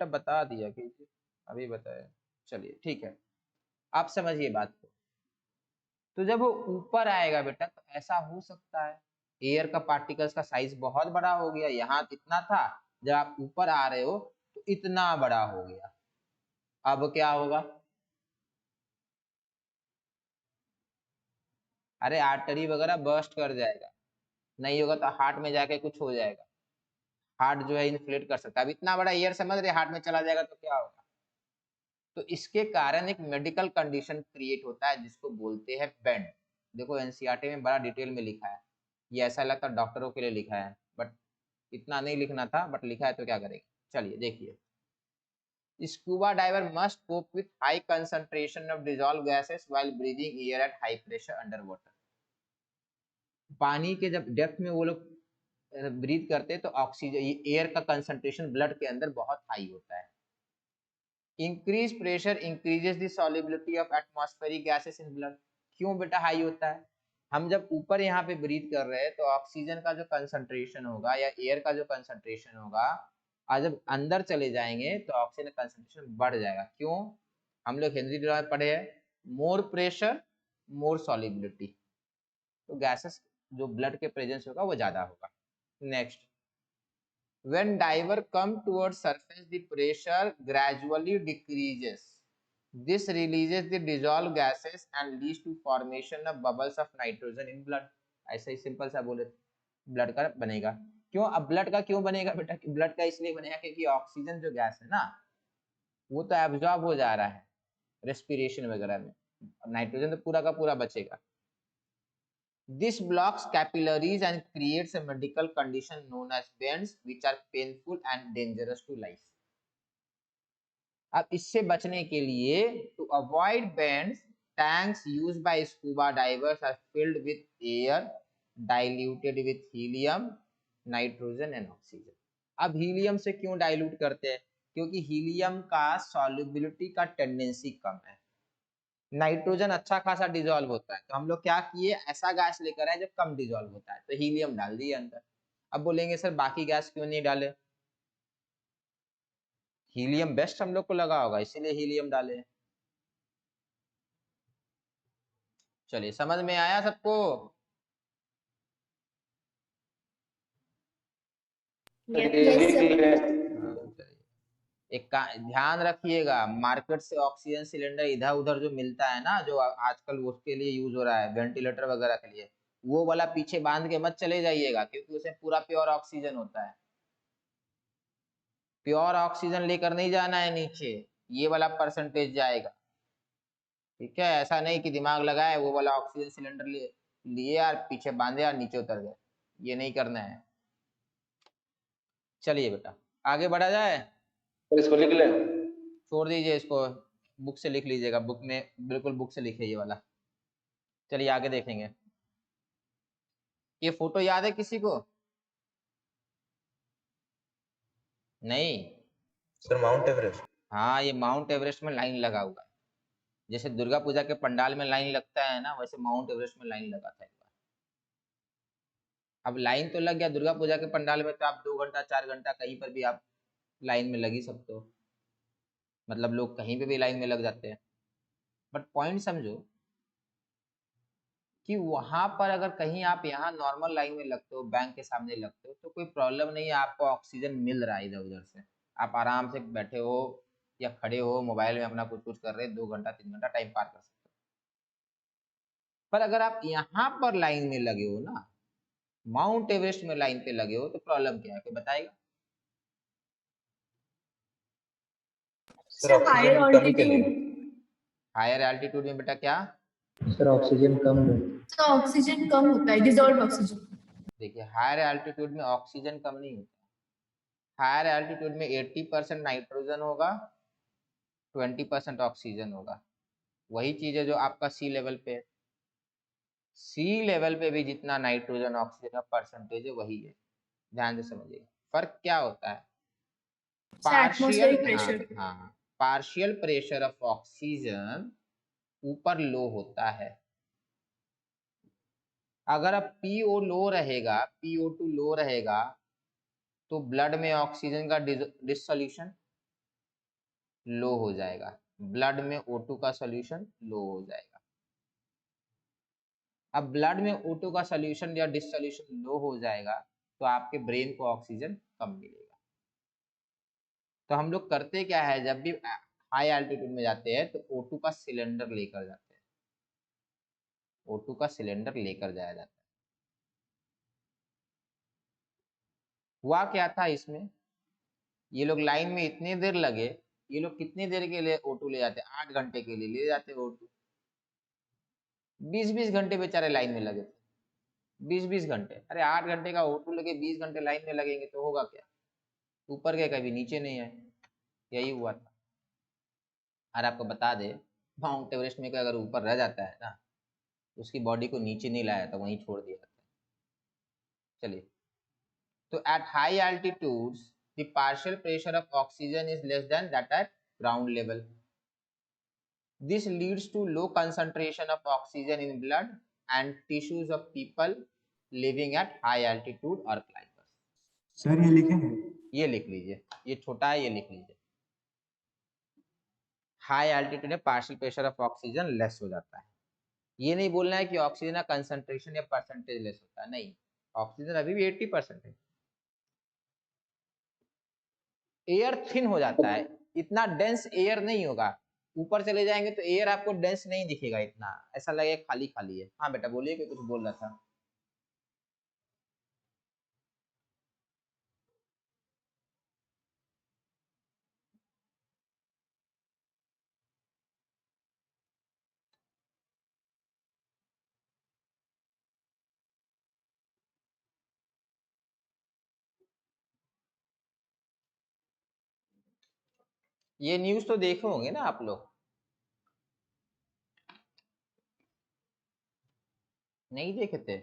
बेटा बता दिया कि अभी बताया। चलिए ठीक है, आप समझिए बात को। तो जब वो ऊपर आएगा बेटा तो ऐसा हो सकता है एयर का पार्टिकल्स का साइज बहुत बड़ा हो गया, यहाँ इतना था, जब आप ऊपर आ रहे हो तो इतना बड़ा हो गया। अब क्या होगा? अरे आर्टरी वगैरह बर्स्ट कर जाएगा, नहीं होगा तो हार्ट में जाके कुछ हो जाएगा, हार्ट जो है इन्फ्लेट कर सकता है। अब इतना बड़ा एयर समझ रहे, हार्ट में चला जाएगा तो क्या होगा? तो इसके कारण एक मेडिकल कंडीशन क्रिएट होता है जिसको बोलते हैं बेंड। देखो एनसीईआरटी में बड़ा डिटेल में लिखा है, ये ऐसा लगता है डॉक्टरों के लिए लिखा है, बट इतना नहीं लिखना था, बट लिखा है तो क्या करेंगे। चलिए देखिए, scuba diver must cope with high concentration of dissolve gases while breathing air at high pressure under water. पानी के जब डेप्थ में वो लोग ब्रीथ करते हैं तो ऑक्सीजन एयर का कंसंट्रेशन ब्लड के अंदर बहुत हाई होता है। Increase pressure increases the solubility of atmospheric gases in blood. क्यों बेटा हाई होता है? हम जब ऊपर यहाँ पे ब्रीथ कर रहे हैं तो ऑक्सीजन का जो कंसंट्रेशन होगा या एयर का जो कंसंट्रेशन होगा, और जब अंदर चले जाएंगे तो ऑक्सीजन कंसंट्रेशन बढ़ जाएगा। क्यों? हम लोग हेनरी डे पढ़े हैं, मोर प्रेशर मोर सॉल्युबिलिटी, तो गैसेस जो ब्लड के प्रेजेंस होगा वो ज्यादा होगा। Next, when diver come towards surface the pressure gradually decreases, this releases the dissolved gases and leads to formation of bubbles of nitrogen in blood। ऐसा ही simple सा बोले ब्लड का बनेगा। क्यों? अब ब्लड का क्यों बनेगा बेटा? कि ब्लड का इसलिए बनेगा क्योंकि ऑक्सीजन जो गैस है ना वो तो एब्जॉर्ब हो जा रहा है रेस्पिरेशन वगैरह में, नाइट्रोजन तो पूरा का पूरा बचेगा। This blocks capillaries and creates a medical condition known as bends, which are painful and dangerous to life। अब इससे बचने के लिए to avoid bends, tanks used by scuba divers are filled with air diluted with helium, nitrogen and oxygen। अब helium से क्यों dilute करते हैं? क्योंकि हीलियम का सॉल्युबिलिटी का टेंडेंसी कम है, नाइट्रोजन अच्छा खासा डिजोल्व होता है, तो हम लोग क्या किए, ऐसा गैस लेकर आए जो कम डिजोल्व होता है, तो हीलियम डाल दिए अंदर। अब बोलेंगे सर बाकी गैस क्यों नहीं डाले? हीलियम बेस्ट हम लोग को लगा होगा इसीलिए हीलियम डाले। चलिए समझ में आया सबको? एक का ध्यान रखिएगा, मार्केट से ऑक्सीजन सिलेंडर इधर उधर जो मिलता है ना, जो आजकल उसके लिए यूज हो रहा है वेंटिलेटर वगैरह के लिए, वो वाला पीछे बांध के मत चले जाइएगा, क्योंकि उसमें पूरा प्योर ऑक्सीजन होता है। प्योर ऑक्सीजन लेकर नहीं जाना है नीचे, ये वाला परसेंटेज जाएगा। ठीक है, ऐसा नहीं कि दिमाग लगाए वो वाला ऑक्सीजन सिलेंडर लिए और पीछे बांधे और नीचे उतर गए, ये नहीं करना है। चलिए बेटा आगे बढ़ा जाए। इसको लिख ले, छोड़ दीजिए इसको, बुक से लिख लीजिएगा, बुक में बिल्कुल बुक से लिखे ये वाला। चलिए आगे देखेंगे। ये फोटो याद है किसी को? नहीं? Sir mount Everest. हाँ, ये माउंट एवरेस्ट में लाइन लगा हुआ है, जैसे दुर्गा पूजा के पंडाल में लाइन लगता है ना, वैसे माउंट एवरेस्ट में लाइन लगा था एक बार। अब लाइन तो लग गया दुर्गा पूजा के पंडाल में, तो आप 2 घंटा 4 घंटा कहीं पर भी आप लाइन में लग ही सकते हो, मतलब लोग कहीं पे भी लाइन में लग जाते हैं। बट पॉइंट समझो कि वहां पर अगर कहीं आप यहाँ नॉर्मल लाइन में लगते हो, बैंक के सामने लगते हो, तो कोई प्रॉब्लम नहीं है, आपको ऑक्सीजन मिल रहा है इधर उधर से, आप आराम से बैठे हो या खड़े हो मोबाइल में अपना कुछ कुछ कर रहे, 2 घंटा 3 घंटा टाइम पार कर सकते हो। पर अगर आप यहाँ पर लाइन में लगे हो ना, माउंट एवरेस्ट में लाइन पे लगे हो, तो प्रॉब्लम क्या है कोई बताएगा? Sir higher altitude. Higher altitude में बेटा क्या? सर ऑक्सीजन कम है। तो ऑक्सीजन कम होता है, डिजॉल्व ऑक्सीजन। देखिए हायर एल्टीट्यूड में ऑक्सीजन कम नहीं होता, हायर एल्टीट्यूड में 80% नाइट्रोजन होगा, 20% ऑक्सीजन होगा। वही चीज है जो आपका सी लेवल पे है, सी लेवल पे भी जितना नाइट्रोजन ऑक्सीजन का परसेंटेज है वही है। ध्यान से समझिएगा फर्क क्या होता है। पार्शियल, हाँ, पार्शियल प्रेशर ऑफ ऑक्सीजन ऊपर लो होता है। अगर अब पीओ लो रहेगा, PO2 लो रहेगा, तो ब्लड में ऑक्सीजन का डिसोल्यूशन लो हो जाएगा, ब्लड में O2 का सोल्यूशन लो हो जाएगा। अब ब्लड में O2 का सोल्यूशन या डिसोल्यूशन लो हो जाएगा तो आपके ब्रेन को ऑक्सीजन कम मिलेगा। तो हम लोग करते क्या है, जब भी हाई एल्टीट्यूड में जाते हैं तो O2 का सिलेंडर लेकर जाते हैं, O2 का सिलेंडर लेकर जाया जाता है। हुआ क्या था इसमें, ये लोग लाइन में इतनी देर लगे, ये लोग कितनी देर के लिए O2 ले जाते, 8 घंटे के लिए ले जाते O2। 20-20 घंटे बेचारे लाइन में लगे थे, 20-20 घंटे। अरे 8 घंटे का O2 लगे, 20 घंटे लाइन में लगेंगे तो होगा क्या, ऊपर गए कभी नीचे नहीं आए। यही हुआ था। और आपको बता दे, माउंट एवरेस्ट में अगर ऊपर रह जाता है ना, उसकी बॉडी को नीचे नहीं लाया था, वहीं छोड़ दिया था। चलिए, तो at high altitudes the partial pressure of oxygen is less than that at ground level. This leads to low concentration of oxygen in blood and tissues of people living at high altitude or climbers. Sir ये लिखे हैं? ये लिख लीजिए, ये छोटा है, ये लिख लीजिए। हाई एल्टीट्यूड में partial pressure of oxygen less हो जाता है। ये नहीं बोलना है कि ऑक्सीजन का कंसंट्रेशन या परसेंटेज लेस होता है, नहीं, ऑक्सीजन अभी भी 80% है। एयर थिन हो जाता है, इतना डेंस एयर नहीं होगा। ऊपर चले जाएंगे तो एयर आपको डेंस नहीं दिखेगा, इतना ऐसा लगेगा खाली खाली है। हाँ बेटा बोलिए, कि कुछ बोल रहा था। ये न्यूज तो देखे होंगे ना आप लोग, नहीं देखे थे?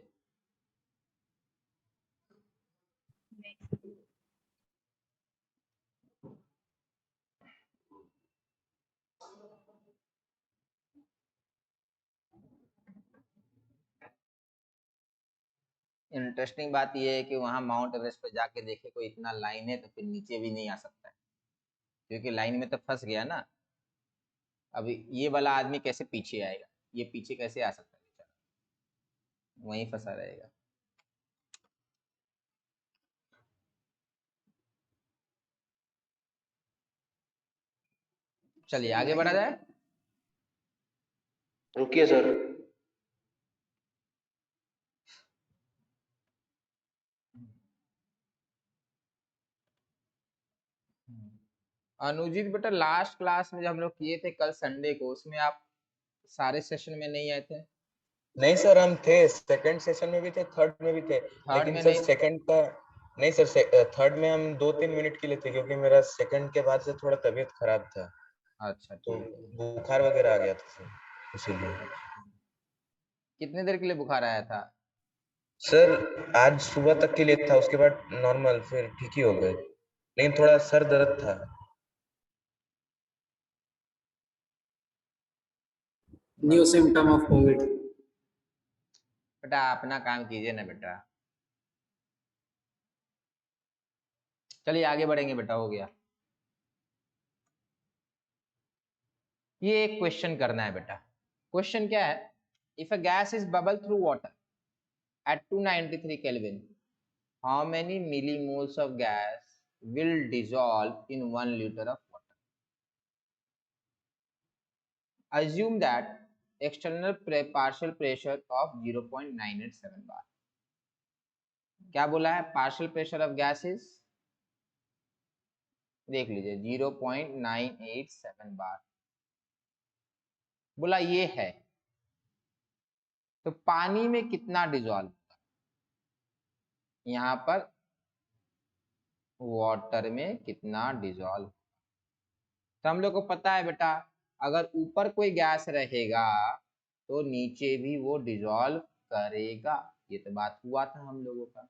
इंटरेस्टिंग बात यह है कि वहां माउंट एवरेस्ट पे जाके देखे कोई इतना लाइन है तो फिर नीचे भी नहीं आ सकता है, क्योंकि लाइन में तो फंस गया ना। अभी ये वाला आदमी कैसे पीछे आएगा, ये पीछे कैसे आ सकता है, बेचारा वहीं फंसा रहेगा। चलिए आगे बढ़ा जाए। रुकिए सर। अनुजीत बेटा, लास्ट क्लास में जो हम लोग किए थे कल संडे को, उसमें आप सारे सेशन में नहीं आए थे। नहीं सर, हम थे, सेकंड सेशन में भी थे, थर्ड में भी थे, थर्ड लेकिन में सर नहीं। सेकंड का नहीं सर, थर्ड में हम 2-3 मिनट के लिए थे, क्योंकि मेरा सेकंड के बाद से थोड़ा तबीयत खराब था, अच्छा तो ठीक है। बुखार वगैरह आ गया था सर, इसीलिए। कितने देर के लिए बुखार आया था? सर आज सुबह तक के लिए था, उसके बाद नॉर्मल, फिर ठीक ही हो गए, लेकिन थोड़ा सर दर्द था। New symptom of Covid. बेटा अपना काम कीजिए ना बेटा। चलिए आगे बढ़ेंगे बेटा, हो गया। ये एक क्वेश्चन करना है बेटा। क्वेश्चन क्या है, if a gas is bubble through water at 293 Kelvin, how many millimoles of gas will dissolve in 1 liter of water? Assume that external partial pressure of 0.987 bar. क्या बोला है, पार्शियल प्रेशर ऑफ गैसेस, देख लीजिए 0.987 बार बोला ये है। तो पानी में कितना डिजॉल्व होगा, यहाँ पर वाटर में कितना डिजॉल्व। तो हम लोग को पता है बेटा, अगर ऊपर कोई गैस रहेगा तो नीचे भी वो डिजॉल्व करेगा, ये तो बात हुआ था हम लोगों का।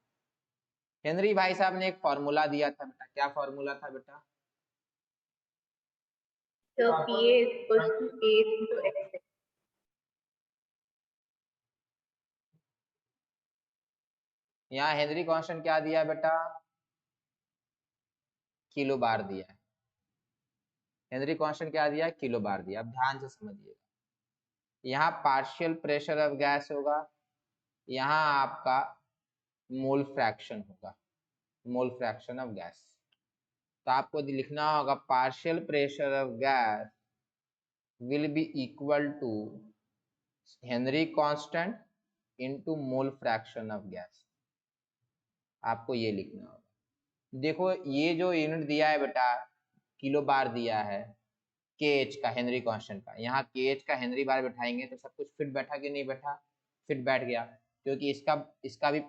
हेनरी भाई साहब ने एक फॉर्मूला दिया था बेटा, क्या फॉर्मूला था बेटा? So PA is equals to A into X. यहाँ हेनरी कांस्टेंट क्या दिया बेटा, किलो बार दिया है। हेनरी कांस्टेंट क्या दिया, किलो बार दिया। अब ध्यान से समझिएगा, यहाँ पार्शियल प्रेशर ऑफ गैस होगा, यहाँ आपका मोल फ्रैक्शन होगा, मोल फ्रैक्शन ऑफ गैस। तो आपको लिखना होगा partial pressure of gas will be equal to Henry constant into mole fraction of gas. आपको ये लिखना होगा। देखो ये जो यूनिट दिया है बेटा, किलो बार दिया है के एच का, हेनरी कांस्टेंट का। यहाँ के एच का हेनरी बार बैठाएंगे तो सब कुछ फिट बैठा कि नहीं बैठा, फिट बैठ गया, क्योंकि इसका भी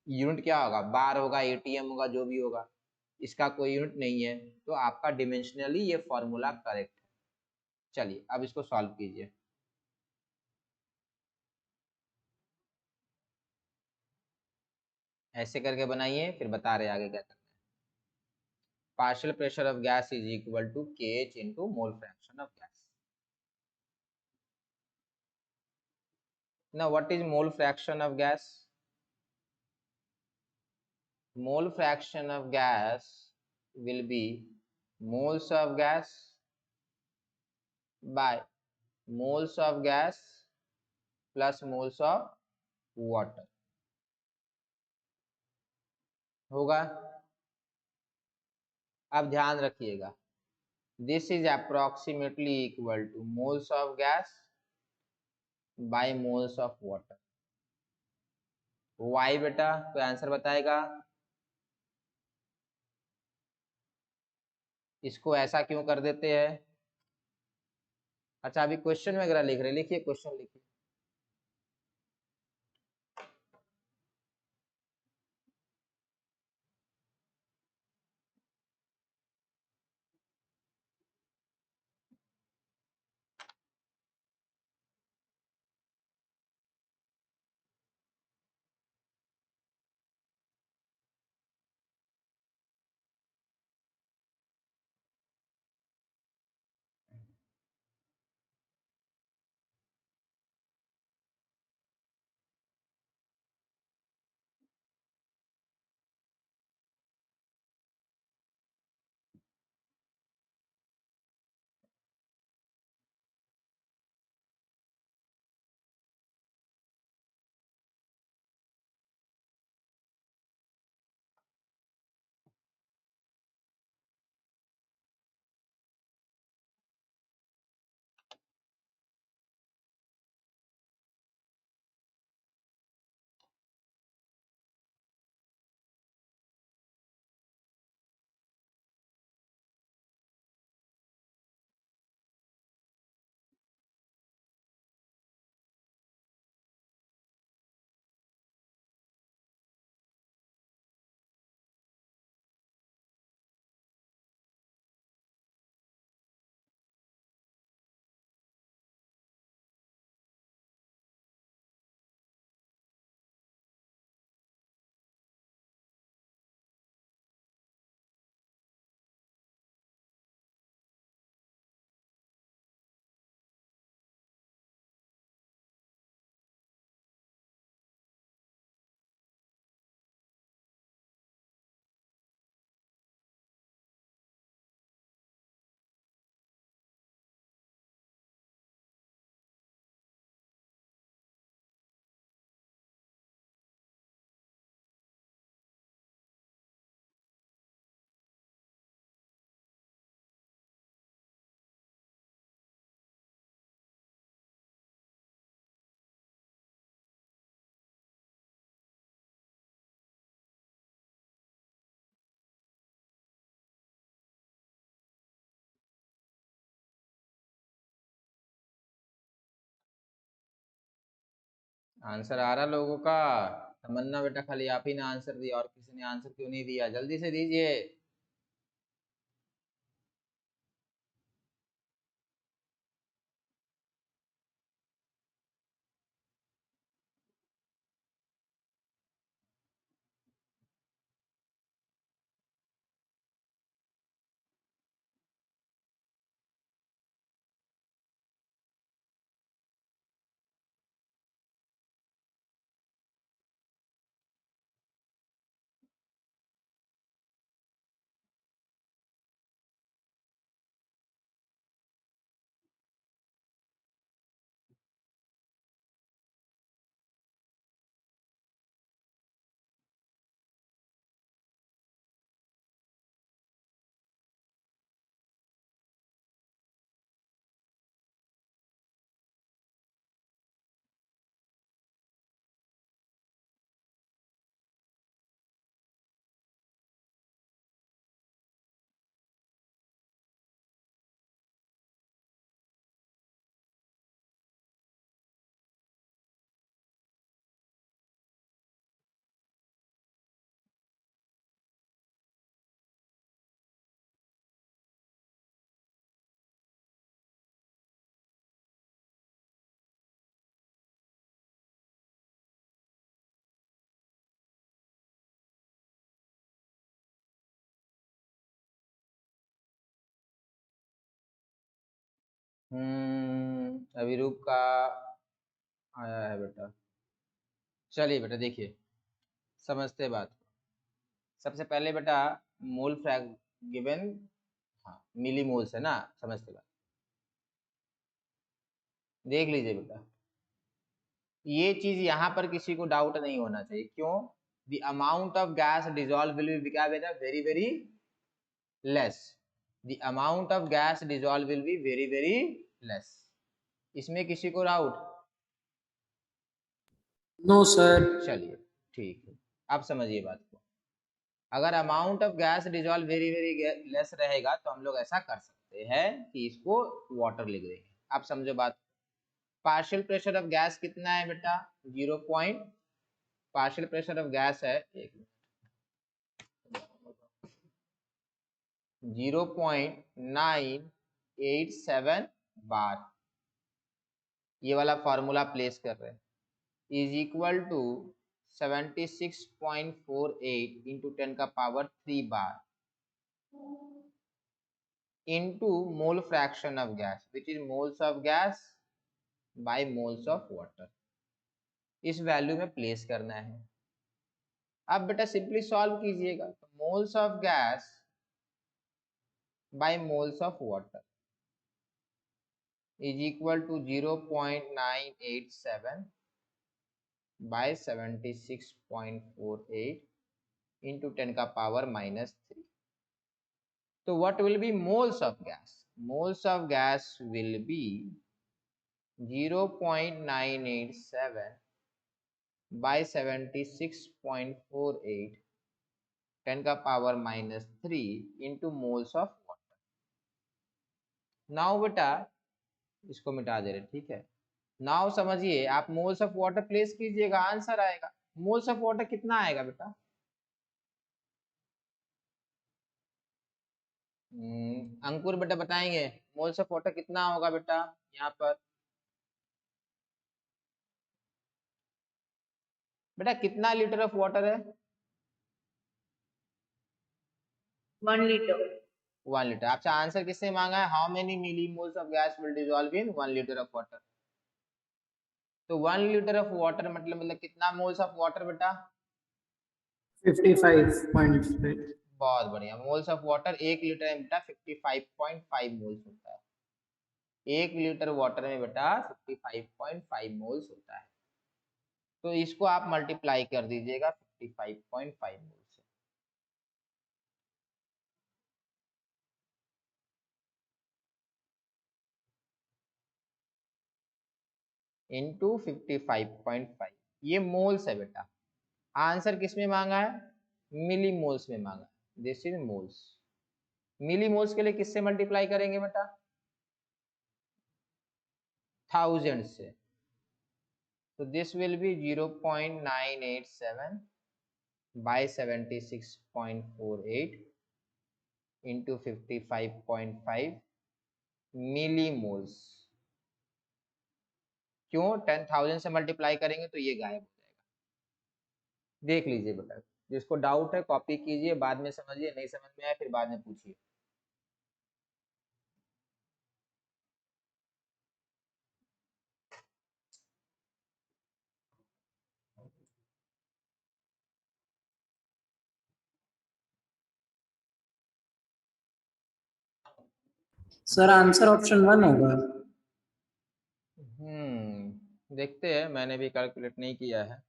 यूनिट क्या होगा, बार होगा, एटीएम होगा, जो भी होगा, इसका कोई यूनिट नहीं है। तो आपका डिमेंशनली ये फॉर्मूला करेक्ट है। चलिए अब इसको सॉल्व कीजिए। ऐसे करके बनाइए, फिर बता रहे आगे क्या करना है। Partial pressure of gas is equal to K H into mole fraction of gas. Now what is mole fraction of gas? Mole fraction of gas will be moles of gas by moles of gas plus moles of water होगा। अब ध्यान रखिएगा, this is approximately equal to moles of gas by moles of water। Why बेटा, कोई answer बताएगा? इसको ऐसा क्यों कर देते हैं? अच्छा अभी क्वेश्चन वगैरह लिख रहे, लिखिए क्वेश्चन लिखिए। आंसर आ रहा लोगों का? तमन्ना बेटा खाली आप ही ने आंसर दिया, और किसी ने आंसर क्यों नहीं दिया? जल्दी से दीजिए। अभिरूप का आया है बेटा। चलिए बेटा देखिए, समझते बात को। सबसे पहले बेटा मोल फ्रैग गिवन, हाँ मिली मोल्स है ना, समझते बात। देख लीजिए बेटा, ये चीज यहाँ पर किसी को डाउट नहीं होना चाहिए। क्यों? The amount of gas dissolve will be क्या बेटा, very very less. The amount of gas dissolve will be very very less. इसमें किसी को डाउट? No sir. चलिए ठीक है, अब समझिए बात को। अगर amount of gas dissolve very very less रहेगा तो हम लोग ऐसा कर सकते हैं कि इसको वाटर लिख देंगे। आप समझो बात। पार्शियल प्रेशर ऑफ गैस कितना है बेटा? 0 point, partial pressure of gas है 0.987 बार। ये वाला फॉर्मूला प्लेस कर रहे हैं, इज इक्वल टू 76.48 इंटू 10 का power 3 bar into mole fraction of gas, which is moles of gas by moles of water। इस वैल्यू में प्लेस करना है। अब बेटा सिंपली सॉल्व कीजिएगा, तो moles of gas by moles of water is equal to 0.987 by 76.48 into 10 का power -3। तो what will be moles of gas? Moles of gas will be 0.987 by 76.48 10 का power -3 into moles of water। Now बेटा इसको मिटा दे रहे, ठीक है। Now समझिए, आप मोल्स ऑफ वाटर प्लेस कीजिएगा, आंसर आएगा। मोल्स ऑफ वाटर कितना आएगा बेटा? अंकुर बेटा बताएंगे मोल्स ऑफ वाटर कितना होगा बेटा यहाँ पर? बेटा कितना लीटर ऑफ वाटर है? 1 liter। 1 लीटर। आपसे आंसर किससे मांगा है? How many milli moles of gas will dissolve in 1 litre of water. तो 1 लीटर ऑफ वाटर मतलब कितना मोल्स ऑफ वाटर बेटा? 55.5। बहुत बढ़िया। मोल्स ऑफ वाटर 1 लीटर में बेटा 55.5 मोल्स होता है। 1 लीटर वाटर में बेटा 55.5 मोल्स होता है। तो इसको आप मल्टीप्लाई कर दीजिएगा 55.5 मोल से। इंटू 55.5, ये मोल्स है बेटा। आंसर किस में मांगा है? मिली मोल्स में मांगा है। This is moles. Milli moles के लिए किससे मल्टीप्लाई करेंगे बेटा? 1000 से। तो दिस विल बी 0.987 by 76.48 इंटू 55.5 मिली मोल्स। क्यों? 10,000 से मल्टीप्लाई करेंगे तो ये गायब हो जाएगा। देख लीजिए बेटा, जिसको डाउट है कॉपी कीजिए, बाद में समझिए, नहीं समझ में आया फिर बाद में पूछिए। सर आंसर ऑप्शन 1 होगा। देखते हैं, मैंने भी कैलकुलेट नहीं किया है।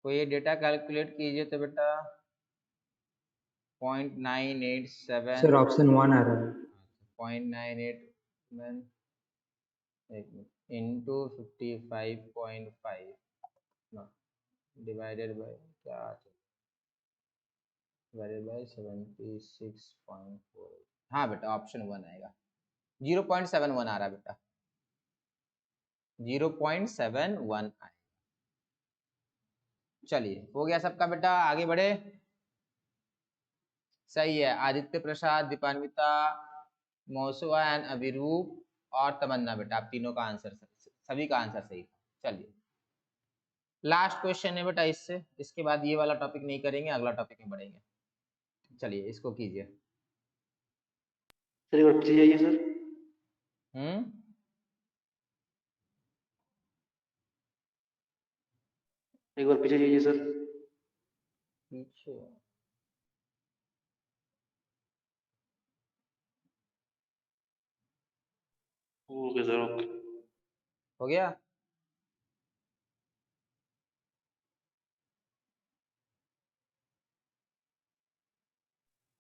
तो ये डेटा कैलकुलेट कीजिए तो बेटा 0.987 सर ऑप्शन 1 आ रहा है 0.987 इंटू 55.5 डिवाइडेड बाय क्या डिवाइडेड बाय 76.4। हाँ बेटा ऑप्शन 1 आएगा। 0.71 आ रहा है बेटा 0.71 आएगा। चलिए हो गया सबका बेटा, आगे बढ़े। सही है, आदित्य प्रसाद, दीपान्विता, मौसुआ एंड अभिरूप और तमन्ना बेटा आप तीनों का आंसर सभी का आंसर सही था। चलिए लास्ट क्वेश्चन है बेटा, इसके बाद ये वाला टॉपिक नहीं करेंगे, अगला टॉपिक में बढ़ेंगे। चलिए इसको कीजिए। सर एक बार पीछे जाइए सर। एक बार पीछे जाइए सर। पीछे ओके सर ओके। हो गया।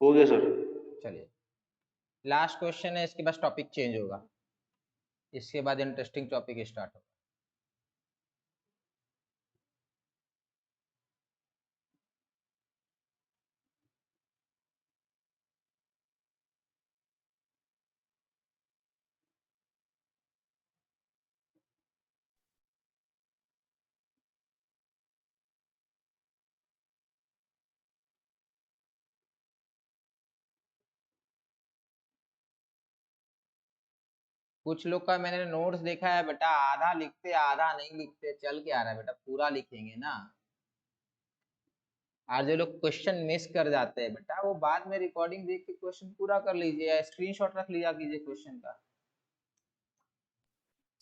हो गया सर। चलिए लास्ट क्वेश्चन है, इसके बाद टॉपिक चेंज होगा, इसके बाद इंटरेस्टिंग टॉपिक स्टार्ट होगा। कुछ लोग का मैंने नोट्स देखा है बेटा, आधा लिखते आधा नहीं लिखते, चल के आ रहा है बेटा, पूरा लिखेंगे ना। और जो लोग क्वेश्चन मिस कर जाते हैं बेटा, वो बाद में रिकॉर्डिंग देख के क्वेश्चन पूरा कर लीजिए या स्क्रीनशॉट रख लिया कीजिए क्वेश्चन का।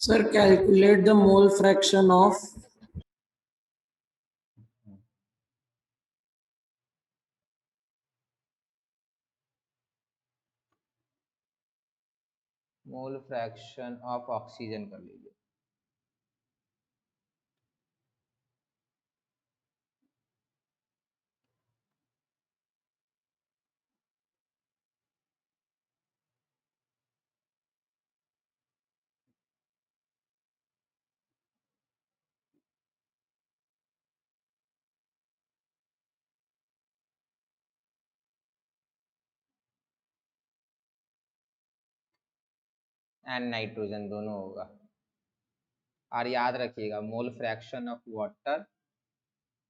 Sir calculate the mole fraction of mole fraction of oxygen कर लीजिए। एंड नाइट्रोजन दोनों होगा। और याद रखिएगा मोल fraction of water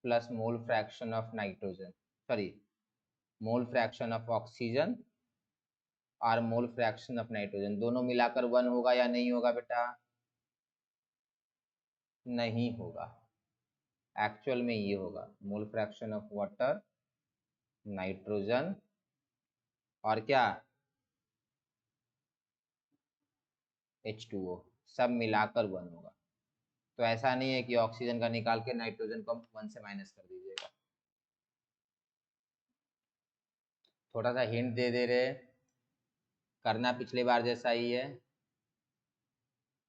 plus mole fraction of nitrogen, sorry mole fraction of oxygen और मोल फ्रैक्शन ऑफ नाइट्रोजन दोनों मिलाकर 1 होगा या नहीं होगा बेटा? नहीं होगा, एक्चुअल में ये होगा मोल फ्रैक्शन ऑफ वाटर, नाइट्रोजन और क्या H2O सब मिलाकर 1 होगा। तो ऐसा नहीं है कि ऑक्सीजन का निकाल के नाइट्रोजन को 1 से माइनस कर दीजिएगा। थोड़ा सा हिंट दे रहे, करना पिछले बार जैसा ही है।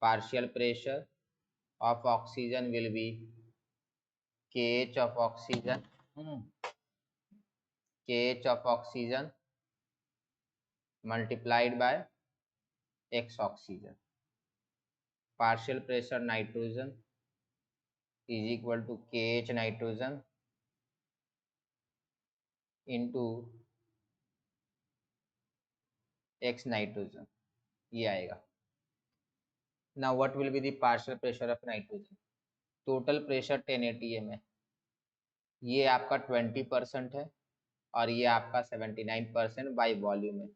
Partial pressure of oxygen will be KH of oxygen, KH of oxygen multiplied by X oxygen. Partial pressure nitrogen is equal to KH nitrogen into X nitrogen, ये आएगा। Now what will be the partial pressure of nitrogen? Total pressure 10 atm है, ये आपका 20% है और ये आपका 79% by volume है।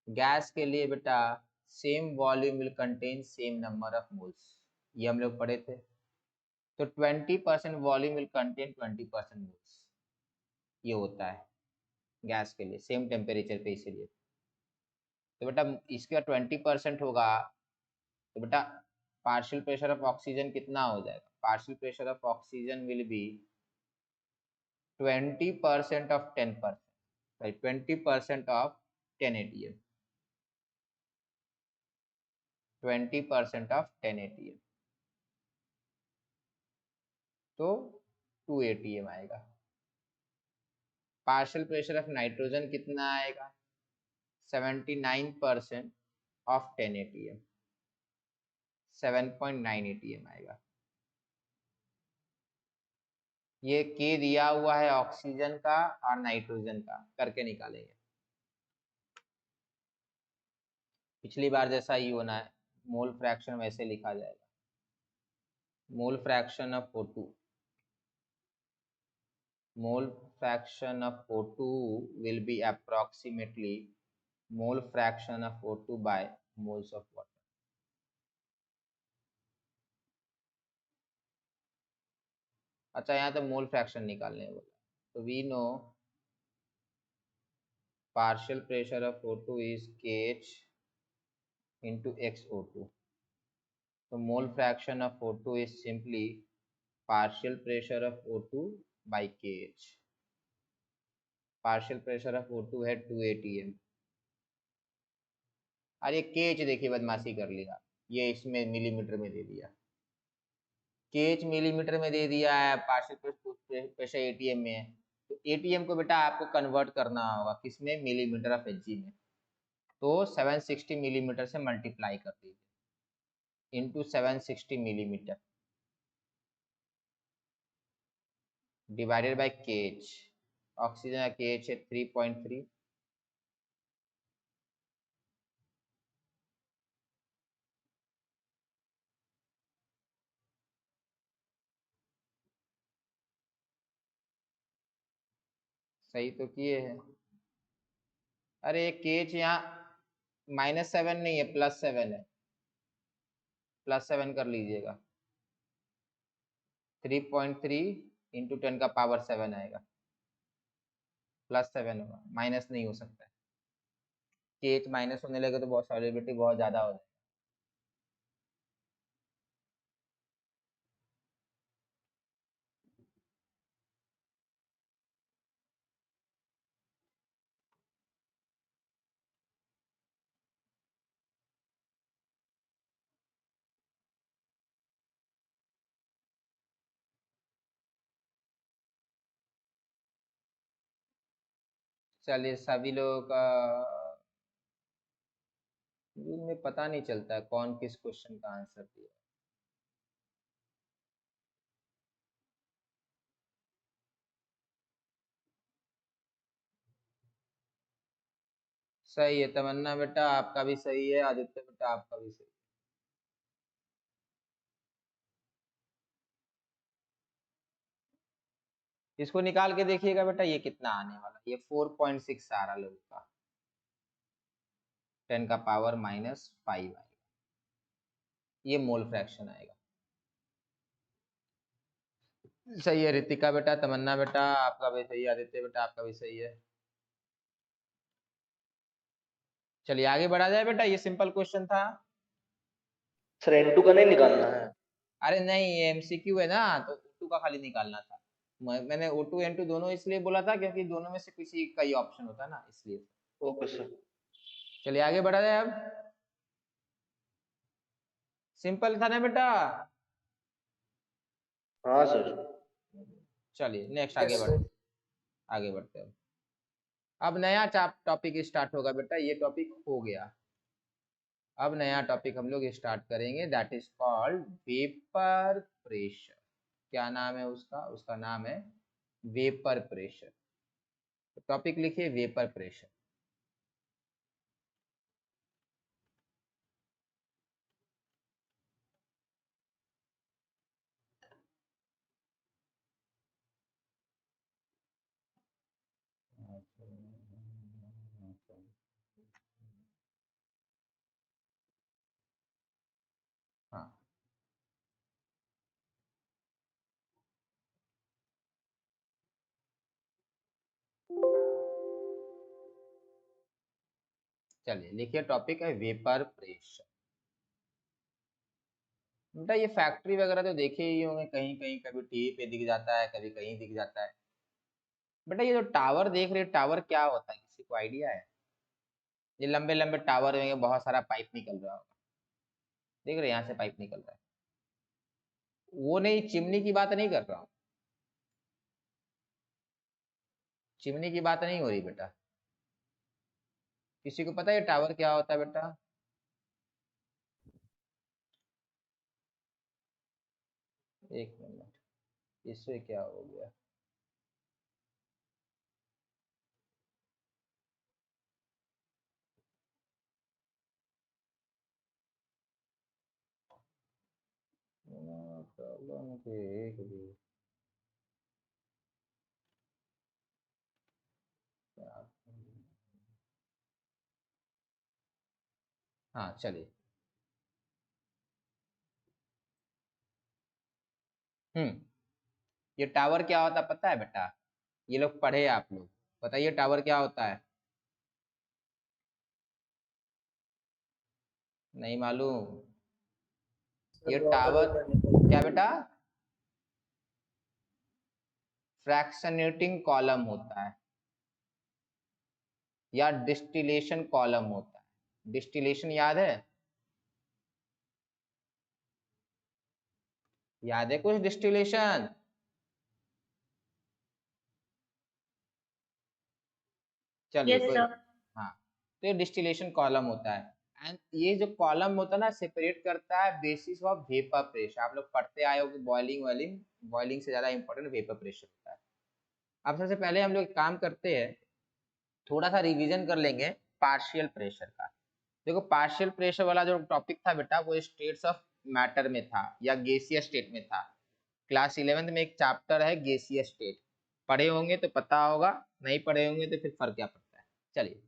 गैस के लिए बेटा same volume will contain same number of moles, ये हम लोग पढ़े थे। तो 20% वॉल्यूम विल कंटेन 20% मोल्स, ये होता है गैस के लिए सेम टेम्परेचर पे, इसीलिए। तो बेटा इसका 20% होगा तो बेटा पार्शियल प्रेशर ऑफ ऑक्सीजन कितना हो जाएगा? Partial pressure of oxygen will be 20% of 10%, right, 20% of 10 atm, 20% of 10 atm। तो 2 atm आएगा। पार्शियल प्रेशर ऑफ नाइट्रोजन कितना आएगा? 79% ऑफ 10 atm, 7.9 atm आएगा। ये के दिया हुआ है ऑक्सीजन का और नाइट्रोजन का, करके निकालेंगे। पिछली बार जैसा ही होना है, मोल फ्रैक्शन वैसे लिखा जाएगा। मोल fraction of O2, mole fraction of O2 will be approximately mole fraction of O2 by moles of water. अच्छा, यहाँ तो मोल फ्रैक्शन निकालने बोला, तो we know partial pressure of O2 is KH into XO2. So mole fraction of O2 is simply partial pressure of O2 by KH. Partial pressure of O2 है 2 atm। अरे KH देखिए बदमाशी कर लिया, ये इसमें मिलीमीटर में दे दिया। KH मिलीमीटर में दे दिया है, पार्शियल प्रेशर एटीएम में है, तो एटीएम को बेटा आपको कन्वर्ट करना होगा किसमें? मिलीमीटर ऑफ Hg में। तो 760 मिलीमीटर से मल्टीप्लाई कर दीजिए into 760 millimetre divided by KH। Oxygen का KH है 3.3, सही तो किए हैं। अरे KH यहाँ -7 नहीं है, +7 है, +7 कर लीजिएगा। 3.3 इंटू 10 का पावर 7 आएगा, +7 होगा, माइनस नहीं हो सकता है। KH माइनस होने लगे तो बहुत सॉल्युबिलिटी बहुत ज़्यादा हो जाएगी। चलिए, सभी लोगों का में पता नहीं चलता है कौन किस क्वेश्चन का आंसर दिया। सही है तमन्ना बेटा, आपका भी सही है। आदित्य बेटा आपका भी सही है। इसको निकाल के देखिएगा बेटा, ये कितना आने वाला, ये 4.6 आ रहा लोगों का, 10 का पावर -5 आएगा, ये मोल फ्रैक्शन आएगा। सही है रितिका बेटा, तमन्ना बेटा आपका भी सही है, आदित्य बेटा आपका भी सही है। चलिए आगे बढ़ा जाए बेटा, ये सिंपल क्वेश्चन था। सर N2 का नहीं निकालना है? अरे नहीं, ये MCQ है ना, तो O2 का खाली निकालना था। मैंने O2 N2 दोनों इसलिए बोला था क्योंकि दोनों में से किसी का ही ऑप्शन होता है ना, इसलिए। Okay sir. चलिए आगे बढ़ा जाए अब। सिंपल था ना बेटा? हाँ सर। चलिए नेक्स्ट आगे बढ़ते, आगे बढ़ते हैं। अब नया टॉपिक स्टार्ट होगा बेटा, ये टॉपिक हो गया। अब नया टॉपिक हम लोग स्टार्ट करेंगे, that is called vapour pressure. क्या नाम है उसका? उसका नाम है वेपर प्रेशर। तो टॉपिक लिखिए वेपर प्रेशर। हाँ, चलिए लिखिए, टॉपिक है वेपर प्रेशर। बेटा ये फैक्ट्री वगैरह तो देखे ही होंगे, कहीं कहीं कभी टीवी पे दिख जाता है, कभी कहीं दिख जाता है। बेटा ये जो टावर देख रहे, टावर क्या होता है, किसी को आइडिया है? ये लंबे लंबे टावर होंगे, बहुत सारा पाइप निकल रहा होगा, देख रहे यहाँ से पाइप निकल रहा है। वो नहीं, चिमनी की बात नहीं कर रहा हूँ, चिमनी की बात नहीं हो रही बेटा। किसी को पता है टावर क्या होता है बेटा? एक मिनट, इससे क्या हो गया? प्रॉब्लम के एक भी हाँ चलिए। ये टावर क्या होता है पता है बेटा? ये लोग पढ़े आप लोग, बताइए टावर क्या होता है? नहीं मालूम? ये टावर क्या बेटा? फ्रैक्शनेटिंग कॉलम होता है या डिस्टिलेशन कॉलम होता है। डिस्टिलेशन याद है? याद है कुछ डिस्टिलेशन? चलिए यस कोई, सर। हाँ, तो ये डिस्टिलेशन कॉलम होता है। एंड ये जो कॉलम होता है ना, सेपरेट करता है बेसिस ऑफ वेपर प्रेशर। आप लोग पढ़ते आए हो कि बॉइलिंग वाइलिंग, बॉइलिंग से ज्यादा इंपॉर्टेंट वेपर प्रेशर होता है। अब सबसे पहले हम लोग एक काम करते हैं, थोड़ा सा रिवीजन कर लेंगे पार्शियल प्रेशर का। देखो पार्शियल प्रेशर वाला जो टॉपिक था बेटा, वो स्टेट्स ऑफ मैटर में था या गैसीय स्टेट में था। क्लास 11th में एक चैप्टर है गैसीय स्टेट, पढ़े होंगे तो पता होगा, नहीं पढ़े होंगे तो फिर फर्क क्या पड़ता है। चलिए,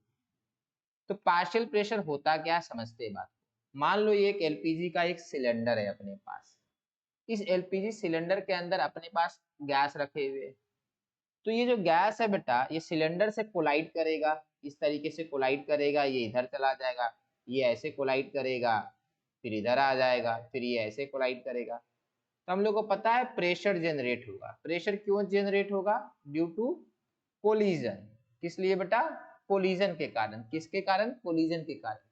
तो पार्शियल प्रेशर होता क्या समझते हैं बात। मान लो ये एक एलपीजी का एक सिलेंडर है अपने पास। इस एलपीजी सिलेंडर के अंदर अपने पास गैस रखे हुए, तो ये जो गैस है बेटा, ये सिलेंडर से कोलाइड करेगा, इस तरीके से कोलाइड करेगा, ये इधर चला जाएगा, ये ऐसे कोलाइड करेगा, फिर इधर आ जाएगा, फिर ये ऐसे कोलाइड करेगा। तो हम लोग को पता है प्रेशर जनरेट होगा। प्रेशर क्यों जनरेट होगा? Due to collision. किस लिए बेटा? कोलिजन के कारण। किसके कारण? कोलिजन के कारण।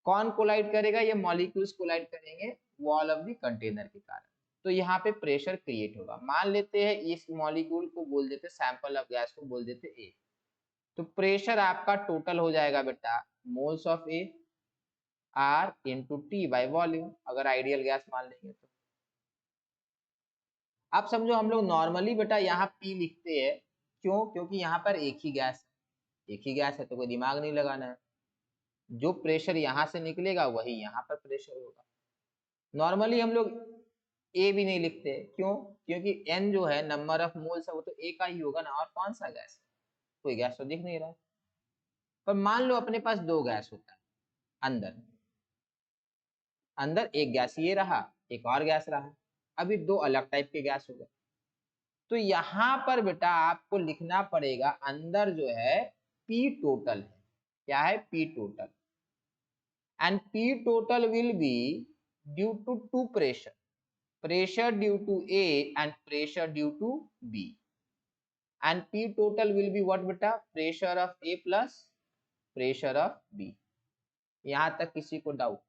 कौन कोलाइड करेगा? ये मॉलिक्यूल्स कोलाइड करेंगे वॉल ऑफ द कंटेनर के कारण। तो यहाँ पे प्रेशर क्रिएट होगा। मान लेते हैं इस मॉलिक्यूल को बोल देते, सैंपल ऑफ गैस को बोल देते ए। तो प्रेशर आपका टोटल हो जाएगा बेटा moles of A R into T by volume, अगर आइडियल गैस मान लेंगे तो। आप समझो हम लोग नॉर्मली बेटा यहाँ पी लिखते हैं, क्यों? क्योंकि यहाँ पर एक ही गैस है, एक ही गैस है तो कोई दिमाग नहीं लगाना है। जो प्रेशर यहाँ से निकलेगा वही यहाँ पर प्रेशर होगा। नॉर्मली हम लोग ए भी नहीं लिखते, क्यों? क्योंकि एन जो है नंबर ऑफ मोल्स है, वो तो ए का ही होगा ना, और कौन सा गैस है? कोई गैस तो दिख नहीं रहा है। पर मान लो अपने पास दो गैस होता है अंदर, अंदर एक गैस ये रहा, एक और गैस रहा, अभी दो अलग टाइप के गैस हो गए। तो यहाँ पर बेटा आपको लिखना पड़ेगा अंदर जो है पी टोटल है। क्या है? P total. And P total will be due to two pressure, pressure due to A and pressure due to B, and P total will be what beta? Pressure of A plus pressure of B। यहां तक किसी को doubt?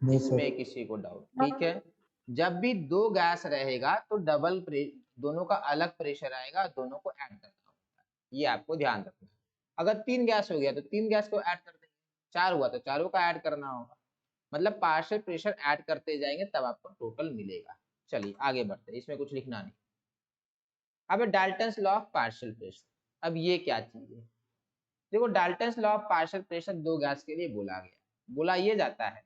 नहीं sir. इसमें किसी को doubt? ठीक है, जब भी दो गैस रहेगा तो डबल दोनों का अलग प्रेशर आएगा, दोनों को ऐड करना होता है, ये आपको ध्यान रखना है। अगर तीन गैस हो गया तो तीन गैस को ऐड कर देंगे, चार हुआ तो चारों का ऐड करना होगा, मतलब पार्शियल प्रेशर ऐड करते जाएंगे तब आपको टोटल मिलेगा। चलिए आगे बढ़ते हैं, इसमें कुछ लिखना नहीं। अब Dalton's law of partial pressure, अब ये क्या चीज है? देखो Dalton's law of partial pressure दो गैस के लिए बोला गया, बोला ये जाता है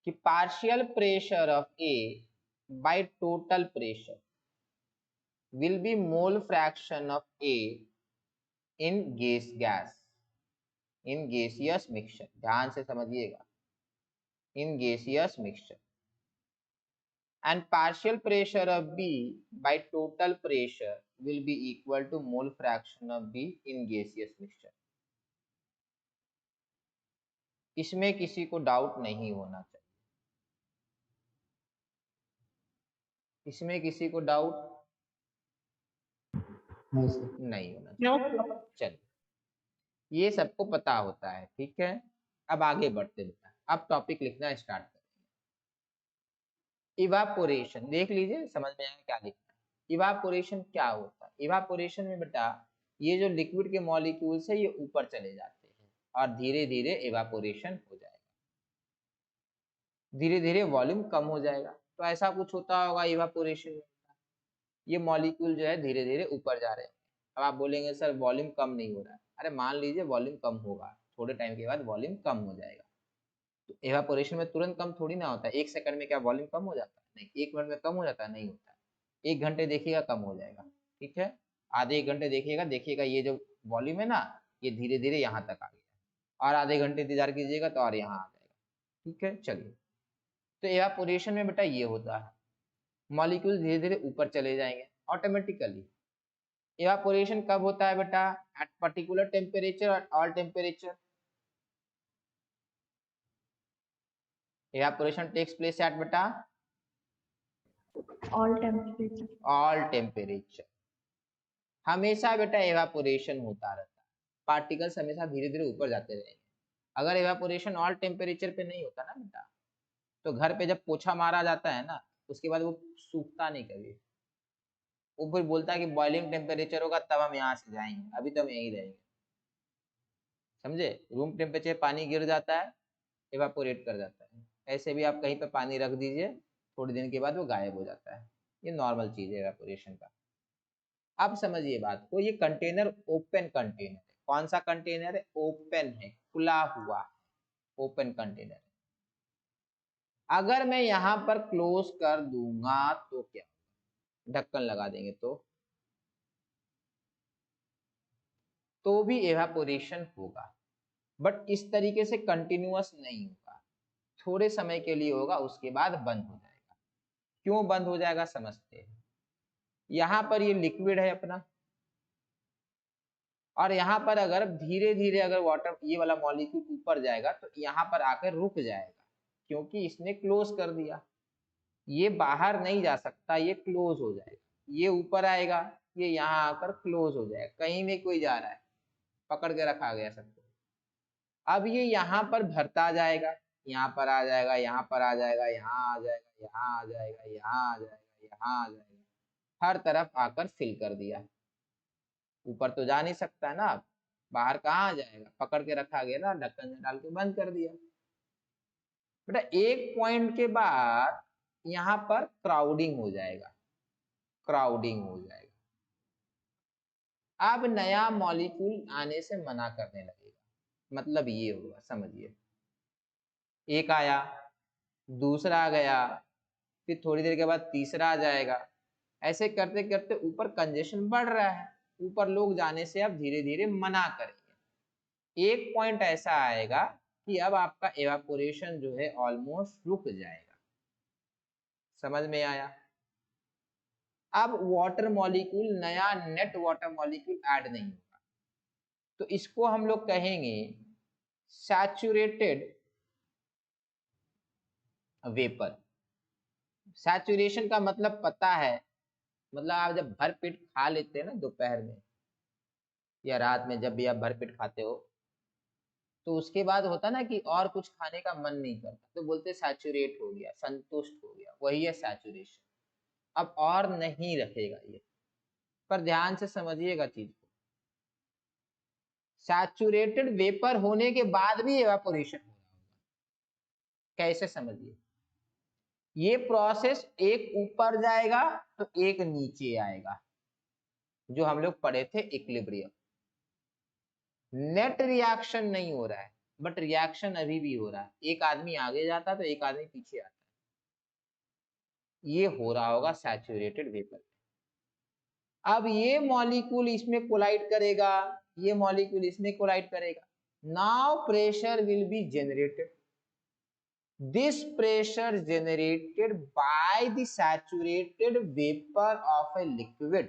कि partial pressure of A by total pressure will be mole fraction of A in gas, in gaseous mixture. ध्यान से समझिएगा, in gaseous mixture. And partial pressure of B by total pressure will be equal to mole fraction of B in gaseous mixture। इसमें किसी को doubt नहीं होना चाहिए, इसमें किसी को डाउट नहीं सर। नहीं होना नो चाहिए। चलिए, ये सबको पता होता है, ठीक है। अब आगे बढ़ते बेटा, अब टॉपिक लिखना स्टार्ट करें। इवापोरेशन देख लीजिए, समझ में आएगा क्या लिखना है। इवापोरेशन क्या होता है? इवापोरेशन में बेटा ये जो लिक्विड के मॉलिक्यूल्स है ये ऊपर चले जाते हैं और धीरे धीरे इवापोरेशन हो जाएगा, धीरे धीरे वॉल्यूम कम हो जाएगा। तो ऐसा कुछ होता होगा इवापोरेशन में, ये मॉलिक्यूल जो है धीरे धीरे ऊपर जा रहे हैं। अब आप बोलेंगे सर वॉल्यूम कम नहीं हो रहा है। अरे मान लीजिए वॉल्यूम कम होगा, थोड़े टाइम के बाद वॉल्यूम कम हो जाएगा। तो इवापोरेशन में तुरंत कम थोड़ी ना होता है, 1 सेकंड में क्या वॉल्यूम कम हो जाता है? नहीं। 1 मिनट में कम हो जाता है? नहीं होता है। 1 घंटे देखिएगा कम हो जाएगा, ठीक है। आधे 1 घंटे देखिएगा ये जो वॉल्यूम है ना ये धीरे धीरे यहाँ तक आ गया, और आधे घंटे इंतजार कीजिएगा तो और यहाँ आ जाएगा, ठीक है। चलिए, तो इवापोरेशन में बेटा ये होता है, मॉलिक्यूल धीरे धीरे ऊपर चले जाएंगे ऑटोमेटिकली। इवापोरेशन कब होता है बेटा? एट पर्टिकुलर टेम्परेचर और all temperature. Evaporation takes place at बेटा all temperature. All temperature. हमेशा बेटा इवापोरेशन होता रहता है, पार्टिकल्स हमेशा धीरे धीरे ऊपर जाते रहेंगे। अगर इवापोरेशन ऑल टेम्परेचर पे नहीं होता ना बेटा, तो घर पे जब पोछा मारा जाता है ना उसके बाद वो सूखता नहीं कभी। वो फिर बोलता है कि बॉइलिंग टेम्परेचर होगा तब हम यहाँ से जाएंगे, अभी तो हम यहीं रहेंगे। समझे? रूम टेम्परेचर पानी गिर जाता है, इवापोरेट कर जाता है। ऐसे भी आप कहीं पे पानी रख दीजिए, थोड़ी दिन के बाद वो गायब हो जाता है। ये नॉर्मल चीज है इवापोरेशन का। अब समझिए बात को, ये कंटेनर ओपन कंटेनर है। कौन सा कंटेनर है? ओपन है, खुला हुआ है, ओपन कंटेनर है। अगर मैं यहाँ पर क्लोज कर दूंगा तो क्या, ढक्कन लगा देंगे तो भी इवापोरेशन होगा, बट इस तरीके से कंटिन्यूअस नहीं होगा, थोड़े समय के लिए होगा, उसके बाद बंद हो जाएगा। क्यों बंद हो जाएगा समझते हैं। यहाँ पर ये लिक्विड है अपना, और यहाँ पर अगर धीरे धीरे अगर वाटर ये वाला मॉलिक्यूल ऊपर जाएगा तो यहाँ पर आकर रुक जाएगा, क्योंकि इसने क्लोज कर दिया। ये बाहर नहीं जा सकता, ये क्लोज हो जाएगा। ये ऊपर आएगा, ये यहाँ आकर क्लोज हो जाएगा। कहीं में कोई जा रहा है, पकड़ के रखा गया सबको। अब ये यहाँ पर भरता जाएगा, यहाँ पर आ जाएगा, यहाँ पर आ जाएगा, यहाँ आ जाएगा, यहाँ आ जाएगा, यहाँ आ जाएगा, यहाँ आ जाएगा, हर तरफ आकर फिल कर दिया। ऊपर तो जा नहीं सकता है ना, बाहर कहाँ आ जाएगा, पकड़ के रखा गया ना, ढक्कन से डाल के बंद कर दिया। बेटा एक पॉइंट के बाद यहाँ पर क्राउडिंग हो जाएगा, क्राउडिंग हो जाएगा। अब नया मॉलिक्यूल आने से मना करने लगेगा। मतलब ये होगा, समझिए, एक आया, दूसरा आ गया, फिर थोड़ी देर के बाद तीसरा आ जाएगा। ऐसे करते करते ऊपर कंजेशन बढ़ रहा है, ऊपर लोग जाने से अब धीरे धीरे मना करेंगे। एक पॉइंट ऐसा आएगा कि अब आपका एवापोरेशन जो है ऑलमोस्ट रुक जाएगा। समझ में आया? अब वाटर मॉलिक्यूल, नया नेट वाटर मॉलिक्यूल ऐड नहीं होगा, तो इसको हम लोग कहेंगे सैचुरेटेड वेपर। सैचुरेशन का मतलब पता है, मतलब आप जब भर पेट खा लेते हैं ना दोपहर में या रात में, जब भी आप भर पेट खाते हो तो उसके बाद होता ना कि और कुछ खाने का मन नहीं करता, तो बोलते सैचुरेट हो गया, संतुष्ट हो गया, वही है सैचुरेशन। अब और नहीं रखेगा ये, पर ध्यान से समझिएगा चीज को। सैचुरेटेड वेपर होने के बाद भी एवापोरेशन हो रहा होगा। कैसे समझिए, ये प्रोसेस एक ऊपर जाएगा तो एक नीचे आएगा, जो हम लोग पढ़े थे इक्विलिब्रियम। नेट रिएक्शन नहीं हो रहा है, बट रिएक्शन अभी भी हो रहा है। एक आदमी आगे जाता है तो एक आदमी पीछे आता है, ये हो रहा होगा सैचुरेटेड वेपर। अब ये मॉलिक्यूल इसमें कोलाइड करेगा, ये मॉलिक्यूल इसमें कोलाइड करेगा। Now pressure will be generated. This pressure generated by the saturated vapor of a liquid।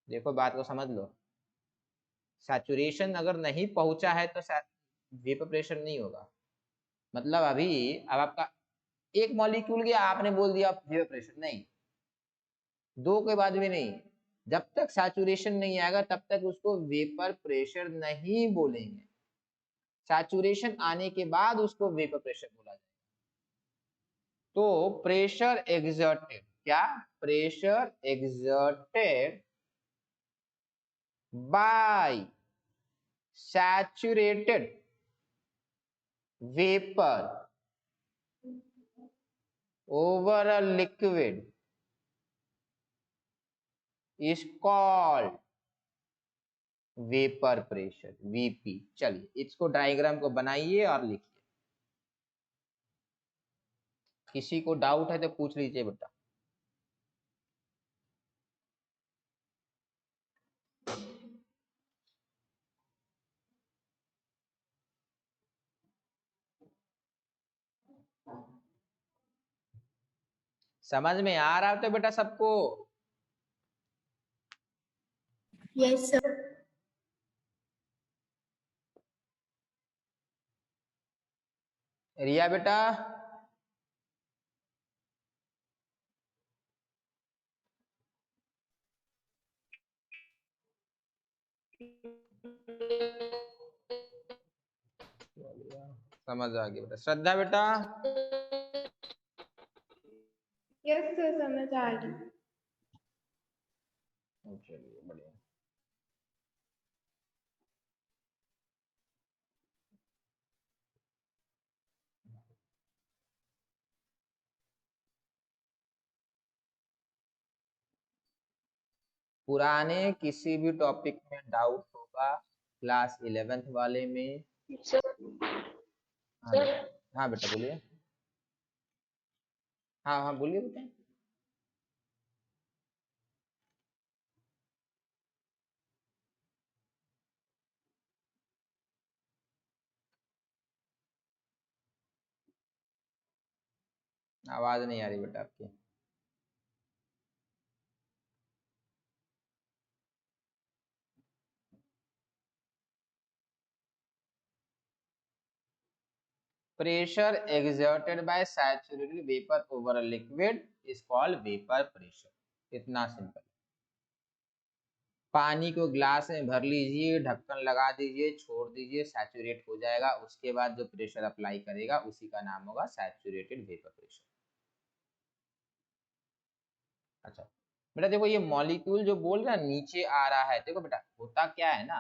देखो बात को समझ लो, सैचुरेशन अगर नहीं पहुंचा है तो वेपर प्रेशर नहीं होगा। मतलब अभी अब आपका एक मॉलिक्यूल गया, आपने बोल दिया वेपर प्रेशर नहीं, दो के बाद भी नहीं, जब तक सैचुरेशन नहीं आएगा तब तक उसको वेपर प्रेशर नहीं बोलेंगे। सैचुरेशन आने के बाद उसको वेपर प्रेशर बोला जाएगा। तो प्रेशर एक्सर्टेड, क्या pressure exerted by saturated vapour over a liquid is called vapour pressure, VP. चलिए इसको डायग्राम को बनाइए और लिखिए। किसी को डाउट है तो पूछ लीजिए बेटा। समझ में आ रहा है तो बेटा सबको? Yes sir. रिया बेटा समझ आ गया बेटा। श्रद्धा बेटा यस सर, समझ आ गई। चलिए बढ़िया। पुराने किसी भी टॉपिक में डाउट होगा क्लास 11th वाले में? हाँ बेटा बोलिए। हाँ हाँ बोलिए बेटा। आवाज नहीं आ रही बेटा आपकी। Pressure exerted by saturated vapor over a liquid is called vapor pressure। इतना सिंपल। पानी को ग्लास में भर लीजिए, ढक्कन लगा दीजिए, छोड़ दीजिए, सैचुरेट हो जाएगा। उसके बाद जो प्रेशर अप्लाई करेगा उसी का नाम होगा सैचुरेटेड वेपर प्रेशर। अच्छा बेटा देखो ये मॉलिक्यूल जो बोल रहा है नीचे आ रहा है, देखो बेटा होता क्या है ना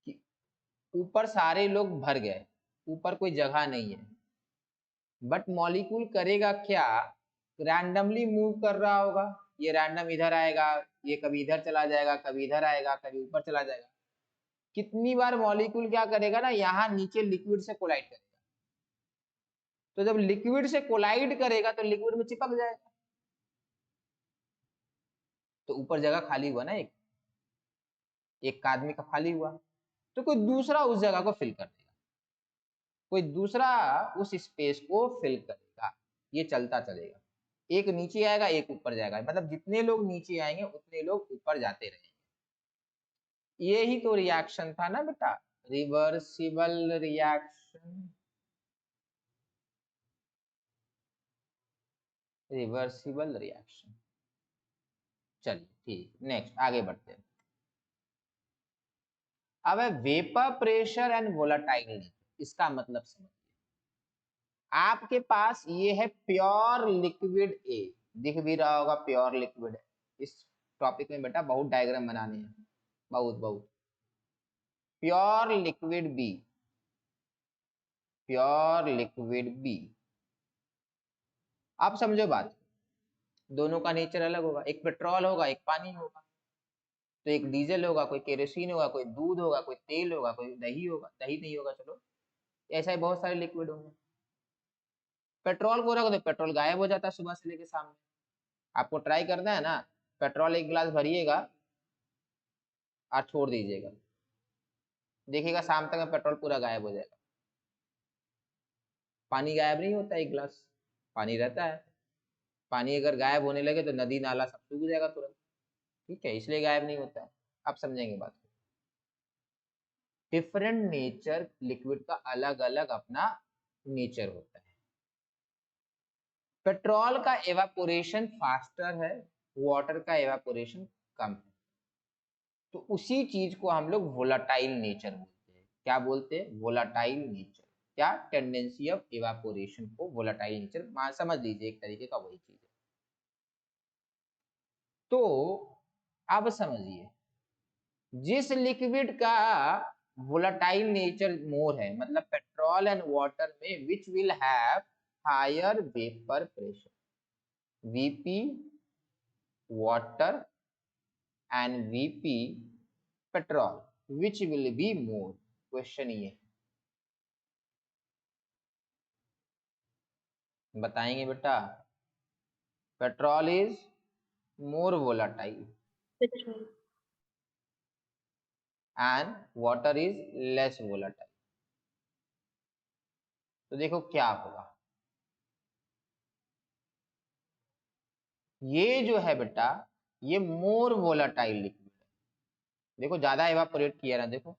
कि ऊपर सारे लोग भर गए, ऊपर कोई जगह नहीं है, बट मॉलिक्यूल करेगा क्या, रैंडमली मूव कर रहा होगा। ये रैंडम इधर आएगा, ये कभी इधर चला जाएगा, कभी इधर आएगा, कभी ऊपर चला जाएगा। कितनी बार मॉलिक्यूल क्या करेगा ना, यहाँ नीचे लिक्विड से कोलाइड करेगा। तो जब लिक्विड से कोलाइड करेगा तो लिक्विड में चिपक जाएगा, तो ऊपर जगह खाली हुआ ना, एक आदमी का खाली हुआ, तो कोई दूसरा उस जगह को फिल कर देगा, कोई दूसरा उस स्पेस को फिल करेगा। ये चलता चलेगा, एक नीचे आएगा एक ऊपर जाएगा, मतलब जितने लोग नीचे आएंगे उतने लोग ऊपर जाते रहेंगे। ये ही तो रिएक्शन था ना बेटा, रिवर्सिबल रिएक्शन। Reversible reaction. चलिए ठीक, नेक्स्ट आगे बढ़ते हैं। अब है वेपर प्रेशर एंड वोलेटाइल, इसका मतलब समझिए। आपके पास ये है प्योर लिक्विड ए, दिख भी रहा होगा प्योर लिक्विड है। इस टॉपिक में बेटा बहुत डायग्राम बनाने हैं, बहुत बहुत। Pure liquid B, pure liquid B. आप समझो बात, दोनों का नेचर अलग होगा, एक पेट्रोल होगा एक पानी होगा, तो एक डीजल होगा, कोई केरोसिन होगा, कोई दूध होगा, कोई तेल होगा, कोई दही होगा, दही नहीं होगा चलो, ऐसा ही बहुत सारे लिक्विड होंगे। पेट्रोल को रखो तो पेट्रोल गायब हो जाता है सुबह से लेके शाम में। आपको ट्राई करना है ना, पेट्रोल एक गिलास भरिएगा और छोड़ दीजिएगा, देखिएगा शाम तक में पेट्रोल पूरा गायब हो जाएगा। पानी गायब नहीं होता, एक गिलास पानी रहता है, पानी अगर गायब होने लगे तो नदी नाला सब सूख जाएगा तुरंत, ठीक है, इसलिए गायब नहीं होता है। आप समझेंगे बात को। डिफरेंट नेचर लिक्विड का अलग अलग अपना नेचर होता है। पेट्रोल का एवापोरेशन फास्टर है, वाटर का एवापोरेशन कम है, तो उसी चीज को हम लोग वोलाटाइल नेचर बोलते हैं। क्या बोलते हैं? Volatile nature. क्या टेंडेंसी ऑफ इवापोरेशन को, वोलेटाइल नेचर समझ लीजिए, एक तरीके का वही चीज है। तो अब समझिए, जिस लिक्विड का वोलेटाइल नेचर मोर है, मतलब पेट्रोल एंड वाटर में, which will have higher vapour pressure, VP water and VP petrol, which will be more. Question ये बताएंगे बेटा। Petrol is more volatile Petrol. And water is less volatile. तो देखो क्या होगा, ये जो है बेटा, ये मोर वोलेटाइल लिक्विड है। देखो ज्यादा इवापोरेट किया ना, देखो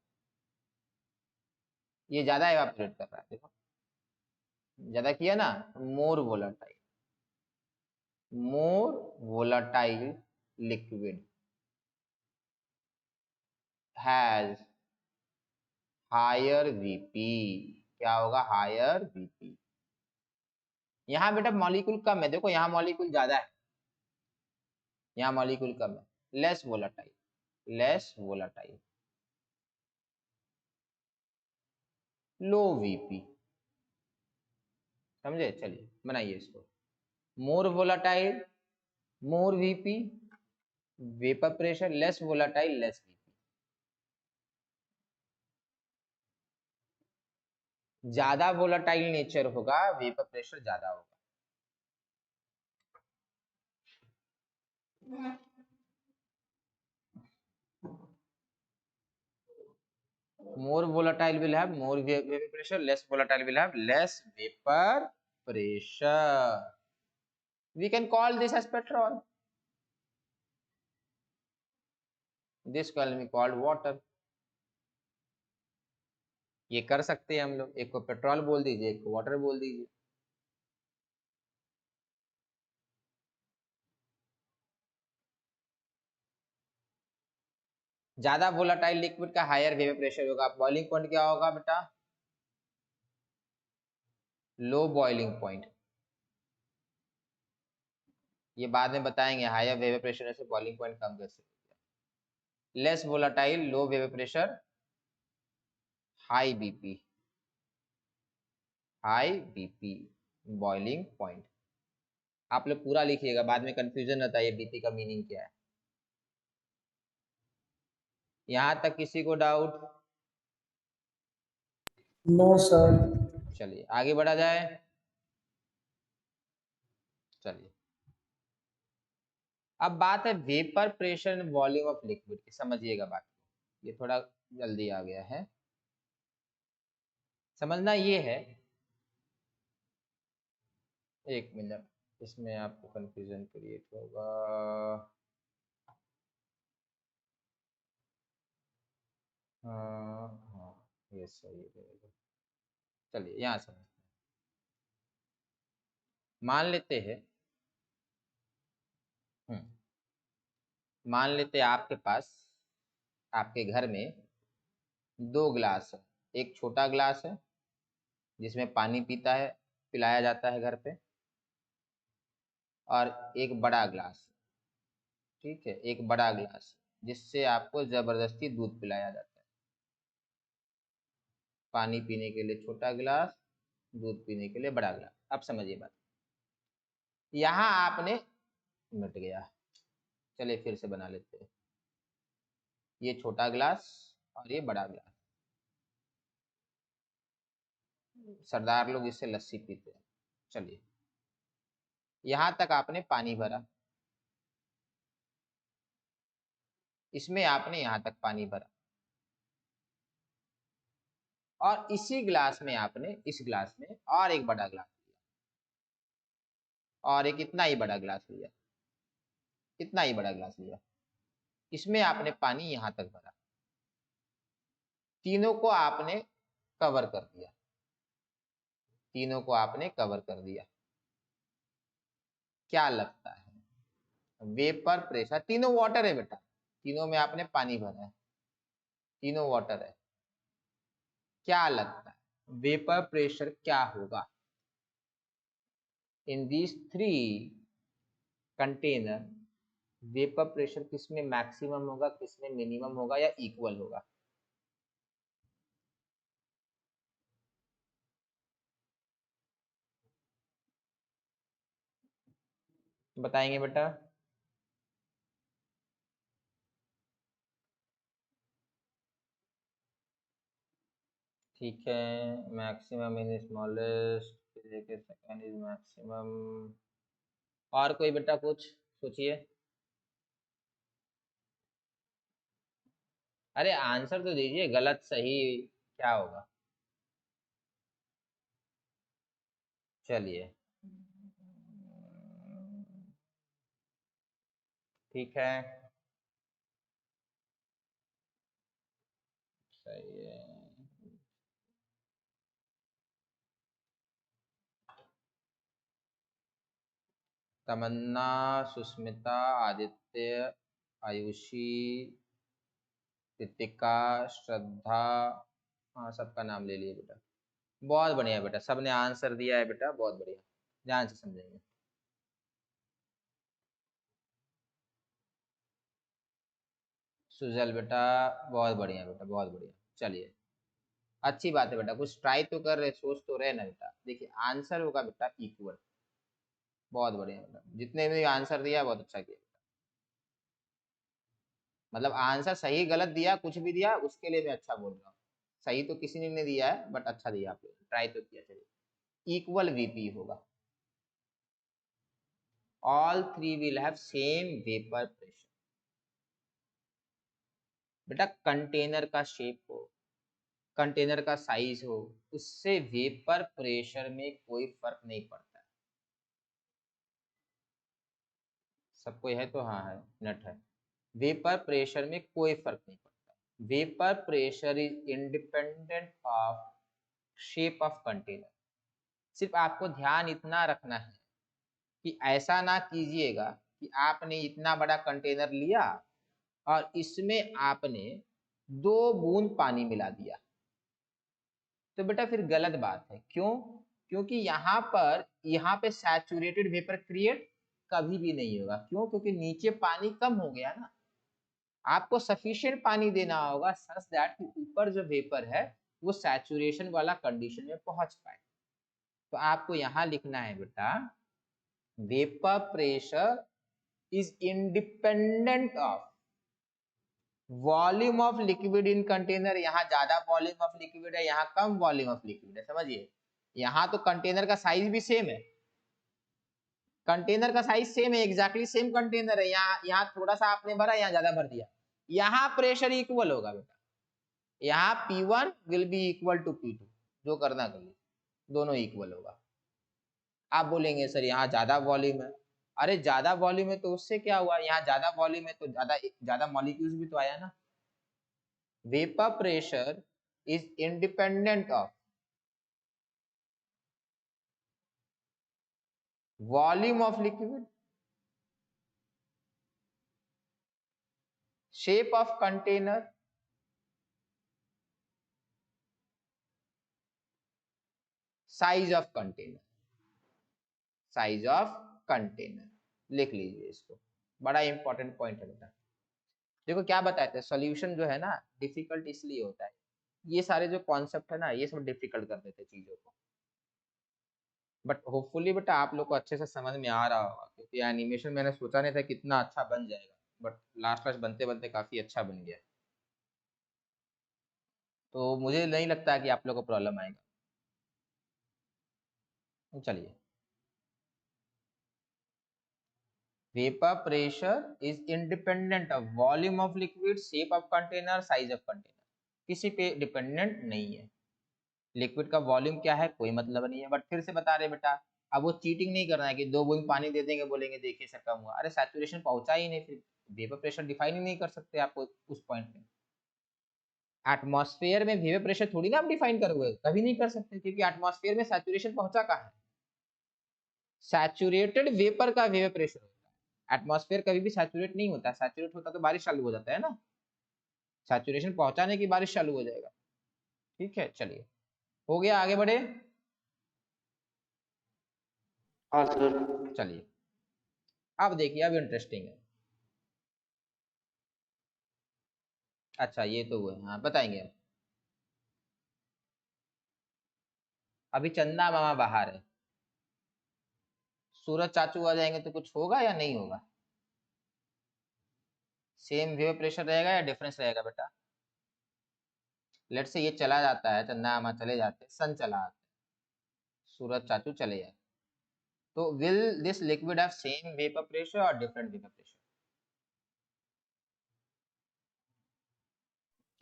ये ज्यादा इवापोरेट कर रहा है, देखो ज्यादा किया ना, more volatile liquid has higher VP. क्या होगा, हायर वीपी। यहाँ बेटा मॉलिक्यूल कम है, देखो यहाँ मॉलिक्यूल ज्यादा है, यहाँ मॉलिक्यूल कम है, लेस वोलेटाइल, लो वीपी। समझे? चलिए बनाइए इसको, more volatile, more VP, vapour pressure, less volatile, less VP. ज्यादा वोलेटाइल नेचर होगा, वेपर प्रेशर ज्यादा होगा। More volatile will have more vapor pressure, less volatile will have less vapor pressure. We can call this as petrol. This can be called water. ये कर सकते हैं हम लोग, एक को पेट्रोल बोल दीजिए, एक को वाटर बोल दीजिए। ज्यादा वोलाटाइल लिक्विड का हायर वेपर प्रेशर होगा। बॉइलिंग पॉइंट क्या होगा बेटा, लो बॉइलिंग पॉइंट। ये बाद में बताएंगे, हायर वेपर प्रेशर से बॉइलिंग पॉइंट कम कैसे। लेस वोलाटाइल, लो vapour pressure, high BP, boiling point. आप लोग पूरा लिखिएगा, बाद में कंफ्यूजन रहता है ये बीपी का मीनिंग क्या है। यहां तक किसी को डाउट? No, sir. चलिए आगे बढ़ा जाए। चलिए अब बात है vapour pressure and volume of liquid की, समझिएगा बात। ये थोड़ा जल्दी आ गया है, समझना ये है। एक मिनट, इसमें आपको कंफ्यूजन क्रिएट होगा। हाँ ये सही रहेगा। चलिए यहाँ समझते हैं। मान लेते हैं, मान लेते हैं आपके पास, आपके घर में दो ग्लास है। एक छोटा ग्लास है जिसमें पानी पिलाया जाता है घर पे, और एक बड़ा ग्लास, ठीक है, एक बड़ा ग्लास जिससे आपको जबरदस्ती दूध पिलाया जाता है। पानी पीने के लिए छोटा गिलास, दूध पीने के लिए बड़ा गिलास। अब समझिए बात। यहाँ आपने, मिट गया, चलिए फिर से बना लेते हैं। ये छोटा गिलास और ये बड़ा गिलास, सरदार लोग इससे लस्सी पीते हैं। चलिए यहाँ तक आपने पानी भरा, इसमें आपने यहाँ तक पानी भरा, और इसी ग्लास में आपने, इस ग्लास में और एक बड़ा ग्लास लिया, और एक इतना ही बड़ा ग्लास लिया, इतना ही बड़ा ग्लास लिया। इसमें आपने पानी यहाँ तक भरा, तीनों को आपने कवर कर दिया, तीनों को आपने कवर कर दिया। क्या लगता है, वेपर प्रेशर, तीनों वाटर है बेटा, तीनों में आपने पानी भरा है, तीनों वाटर है, क्या लगता है वेपर प्रेशर क्या होगा in these 3 container. Vapour pressure किसमें मैक्सिमम होगा, किसमें मिनिमम होगा या इक्वल होगा? बताएंगे बेटा? ठीक है, maximum in smallest, second is maximum. और कोई बेटा कुछ सोचिए। अरे आंसर तो दीजिए, गलत सही क्या होगा? चलिए ठीक है, सही है। तमन्ना, सुष्मिता, आदित्य, आयुषी, कृतिका, श्रद्धा, हाँ सबका नाम ले लिए बेटा। बहुत बढ़िया बेटा, सबने आंसर दिया है बेटा, बहुत बढ़िया, ध्यान से समझेंगे। सुजल बेटा बहुत बढ़िया बेटा, बहुत बढ़िया। चलिए अच्छी बात है बेटा, कुछ ट्राई तो कर रहे, सोच तो रहे ना बेटा। देखिए आंसर होगा बेटा इक्वल। बहुत बढ़िया बेटा, जितने भी आंसर दिया बहुत अच्छा किया। मतलब आंसर सही गलत दिया, कुछ भी दिया उसके लिए मैं अच्छा बोल रहा हूँ। सही तो किसी ने नहीं दिया है, बट अच्छा दिया आप लोग, ट्राई तो किया। चलिए इक्वल वीपी होगा, all 3 will have same vapour pressure. बेटा कंटेनर का शेप हो, कंटेनर का साइज हो, उससे वेपर प्रेशर में कोई फर्क नहीं पड़ता है। सबको है तो हाँ है, नट है। वेपर प्रेशर में कोई फर्क नहीं पड़ता। Vapour pressure is independent of shape of container. सिर्फ आपको ध्यान इतना रखना है कि ऐसा ना कीजिएगा कि आपने इतना बड़ा कंटेनर लिया और इसमें आपने 2 बूंद पानी मिला दिया, तो बेटा फिर गलत बात है। क्यों? क्योंकि यहाँ पे सैचुरेटेड वेपर क्रिएट कभी भी नहीं होगा। क्यों? क्योंकि नीचे पानी कम हो गया ना। आपको सफिशिएंट पानी देना होगा सच दैट कि ऊपर जो वेपर है वो सैचुरेशन वाला कंडीशन में पहुंच पाए। तो आपको यहाँ लिखना है बेटा, vapour pressure is independent of volume of liquid in container. यहाँ ज्यादा वॉल्यूम ऑफ लिक्विड है, यहाँ कम वॉल्यूम ऑफ लिक्विड है। समझिए, यहाँ तो कंटेनर का साइज भी सेम है, कंटेनर का साइज सेम है, एग्जैक्टली सेम कंटेनर है। यहाँ थोड़ा सा आपने भरा, यहाँ ज्यादा भर दिया। यहाँ प्रेशर इक्वल होगा बेटा, यहाँ P1 will be equal to P2, जो करना कर लीजिए, दोनों इक्वल होगा। आप बोलेंगे सर यहाँ ज्यादा वॉल्यूम है। अरे ज्यादा वॉल्यूम है तो उससे क्या हुआ, यहाँ ज्यादा वॉल्यूम है तो ज्यादा ज्यादा मॉलिक्यूल्स भी तो आया ना। Vapour pressure is independent of volume of liquid, shape of container, size of container. Size of container लिख लीजिए इसको, बड़ा इंपॉर्टेंट पॉइंट है बेटा। देखो क्या बताए थे, सॉल्यूशन जो है ना डिफिकल्ट इसलिए होता है, ये सारे जो कॉन्सेप्ट है ना ये सब डिफिकल्ट कर देते चीजों को। बट होपफुली बेटा आप लोग को अच्छे से समझ में आ रहा होगा, क्योंकि एनिमेशन मैंने सोचा नहीं था कितना अच्छा बन जाएगा, बट लास्ट लास्ट बनते बनते काफी अच्छा बन गया। तो मुझे नहीं लगता है कि आप लोग को प्रॉब्लम आएगा। चलिए, vapour pressure is independent of volume of liquid, shape of container, size of container. किसी पे डिपेंडेंट नहीं है। लिक्विड का वॉल्यूम क्या है कोई मतलब नहीं है। बट फिर से बता रहे बेटा, अब वो चीटिंग नहीं करना है कि 2 बूंद पानी दे देंगे, बोलेंगे देखिए सर कम हुआ। अरे सैचुरेशन पहुंचा ही नहीं, फिर वेपर प्रेशर डिफाइन ही नहीं कर सकते आपको उस पॉइंट में। एटमॉस्फेयर में वेपर प्रेशर थोड़ी ना हम डिफाइन करोगे, कभी नहीं कर सकते, क्योंकि एटमॉस्फेयर में सैचुरेशन पहुंचा कहाँ है। सैचुरेटेड वेपर का वेपर प्रेशर होता है, एटमॉस्फेयर कभी भी सैचुरेट नहीं होता। सैचुरेट होता तो बारिश चालू हो जाता है ना, सैचुरेशन पहुंचाने की बारिश चालू हो जाएगा। ठीक है चलिए, हो गया, आगे बढ़े। हाँ सर। चलिए अब देखिए, अब इंटरेस्टिंग है। अच्छा ये तो हुए, हाँ बताएंगे अब। अभी चंदा मामा बाहर है, सूरज चाचू आ जाएंगे तो कुछ होगा या नहीं होगा? सेम वेव प्रेशर रहेगा या डिफरेंस रहेगा बेटा? लेट से ये चला जाता है, चंदा मामा चले जाते, सन चला आता है, सूरज चाचू चले जाते, तो will this liquid have same vapour pressure और different vapour pressure?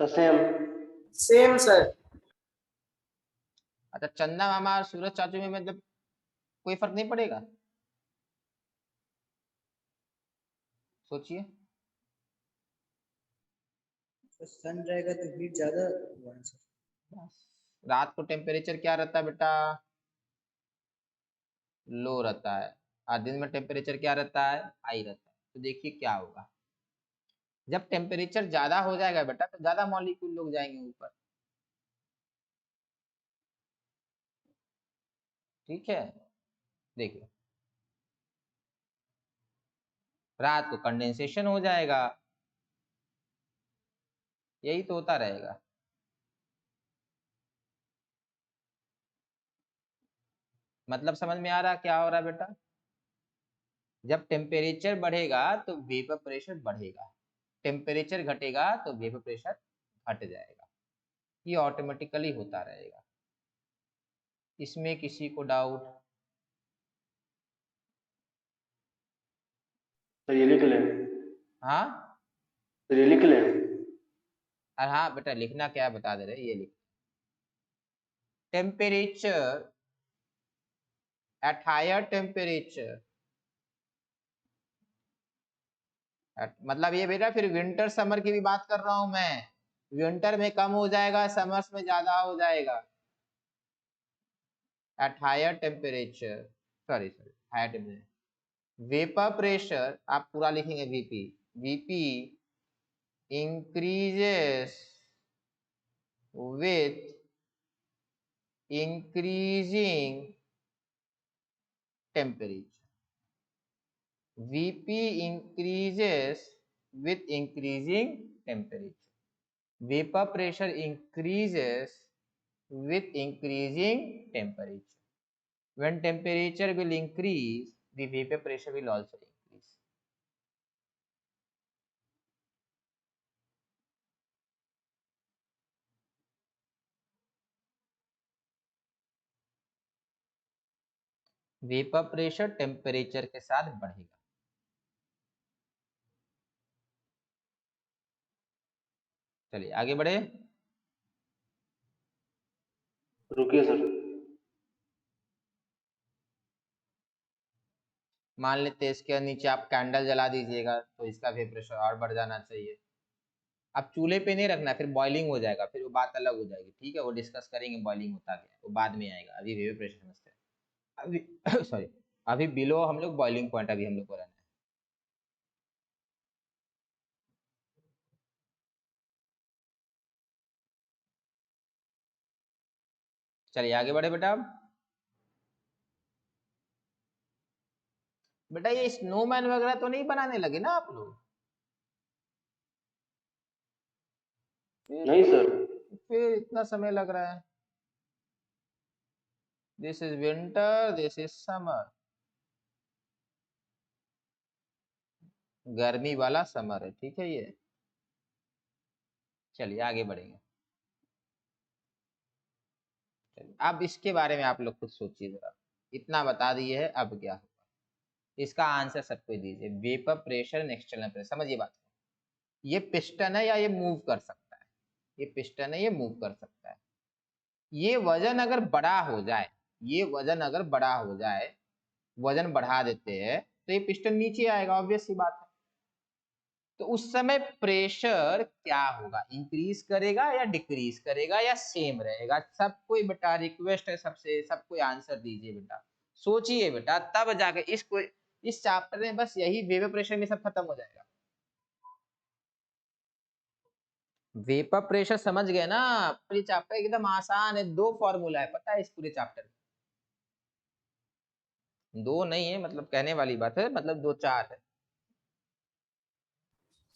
The same. Same, sir. अच्छा चंदा मामा और सूरज चाचू में मतलब कोई फर्क नहीं पड़ेगा? सोचिए। सन रहेगा तो हीट ज्यादा होगा ना सर। रात को टेम्परेचर क्या रहता है बेटा? लो रहता है, और दिन में टेम्परेचर क्या रहता है? हाई रहता है। तो देखिए क्या होगा, जब टेम्परेचर ज्यादा हो जाएगा बेटा तो ज्यादा मॉलिक्यूल लोग जाएंगे ऊपर, ठीक है। देखिए रात को कंडेंसेशन हो जाएगा, यही तो होता रहेगा। मतलब समझ में आ रहा क्या हो रहा है बेटा? जब टेम्परेचर बढ़ेगा तो वेपर प्रेशर बढ़ेगा, टेम्परेचर घटेगा तो वेपर प्रेशर घट जाएगा, ये ऑटोमेटिकली होता रहेगा। इसमें किसी को डाउट? सर ये लिख लें। हाँ सर ये लिख लें। अरे हाँ बेटा, लिखना क्या है बता दे रहे, ये लिख। टेम्परेचर एट हायर टेम्परेचर, मतलब ये बेटा फिर विंटर समर की भी बात कर रहा हूं मैं, विंटर में कम हो जाएगा, समर्स में ज्यादा हो जाएगा। At higher temperature, sorry higher temperature, vapour pressure आप पूरा लिखेंगे, VP, VP increases with increasing temperature, Vp increases with increasing temperature, vapor pressure increases with increasing temperature. When temperature will increase, the vapor pressure will also increase. Vapour pressure temperature के साथ बढ़ेगा। चलिए आगे बढ़े। रुकिए सर। मान लेते हैं इसके नीचे आप कैंडल जला दीजिएगा तो इसका वेपर प्रेशर और बढ़ जाना चाहिए। अब चूल्हे पे नहीं रखना, फिर बॉइलिंग हो जाएगा, फिर वो बात अलग हो जाएगी, ठीक है, वो डिस्कस करेंगे बॉइलिंग होता क्या है, वो बाद में आएगा, अभी वेपर प्रेशर समझते हैं। अभी सॉरी, अभी बिलो हम लोग बॉइलिंग पॉइंट अभी हम लोग को रहना है। चलिए आगे बढ़े बेटा। बेटा ये स्नोमैन वगैरह तो नहीं बनाने लगे ना आप लोग? नहीं सर। फिर इतना समय लग रहा है। This is winter, this is summer, गर्मी वाला समर है, ठीक है ये। चलिए आगे बढ़ेंगे। चलिए अब इसके बारे में आप लोग खुद सोचिए जरा, इतना बता दिए है, अब क्या होगा इसका आंसर सबको दीजिए। Vapour pressure and external pressure, समझिए बात को। ये पिस्टन है या ये मूव कर सकता है? ये पिस्टन है, ये मूव कर सकता है। ये वजन अगर बड़ा हो जाए, ये वजन अगर बड़ा हो जाए, वजन बढ़ा देते हैं तो ये पिस्टन नीचे आएगा, ऑब्वियस सी बात है। तो उस समय प्रेशर क्या होगा, इंक्रीज करेगा या डिक्रीज करेगा या सेम रहेगा? सब कोई बेटा रिक्वेस्ट है सबसे, सब कोई आंसर दीजिए बेटा, सोचिए बेटा, तब जाके इसको, इस चैप्टर में बस यही वेपर प्रेशर में सब खत्म हो जाएगा। वेपर प्रेशर समझ गए ना, पूरी चैप्टर एकदम आसान है, 2 फॉर्मूला है पता है इस पूरे चैप्टर में, 2 नहीं है मतलब कहने वाली बात है, मतलब 2-4 है।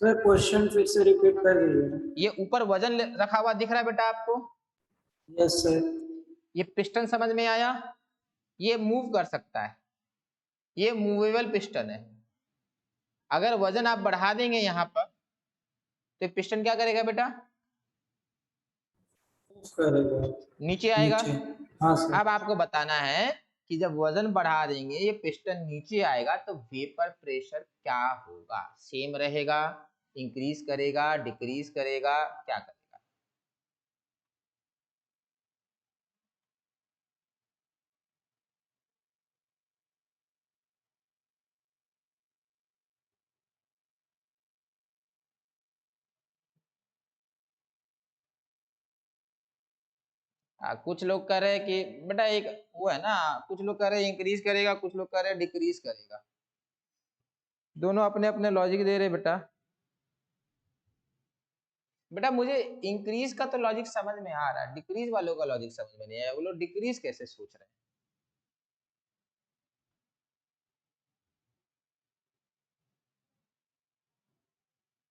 सर क्वेश्चन फिर से रिपीट कर दीजिए। ये ऊपर वजन रखा हुआ दिख रहा है बेटा आपको, यस सर। ये पिस्टन समझ में आया, ये मूव कर सकता है, ये मूवेबल पिस्टन है। अगर वजन आप बढ़ा देंगे यहाँ पर तो पिस्टन क्या करेगा बेटा, करेगा नीचे आएगा। नीचे। हाँ सर। अब आपको बताना है कि जब वजन बढ़ा देंगे ये पिस्टन नीचे आएगा तो वेपर प्रेशर क्या होगा, सेम रहेगा, इंक्रीज करेगा, डिक्रीज करेगा, क्या करेगा। कुछ लोग कह रहे हैं कि बेटा एक वो है ना, कुछ लोग कह रहे हैं इंक्रीज करेगा, कुछ लोग कह रहे हैं डिक्रीज करेगा, दोनों अपने अपने लॉजिक दे रहे बेटा। बेटा मुझे इंक्रीज का तो लॉजिक समझ में आ रहा है, डिक्रीज वालों का लॉजिक समझ में नहीं आया, वो लोग डिक्रीज कैसे सोच रहे हैं।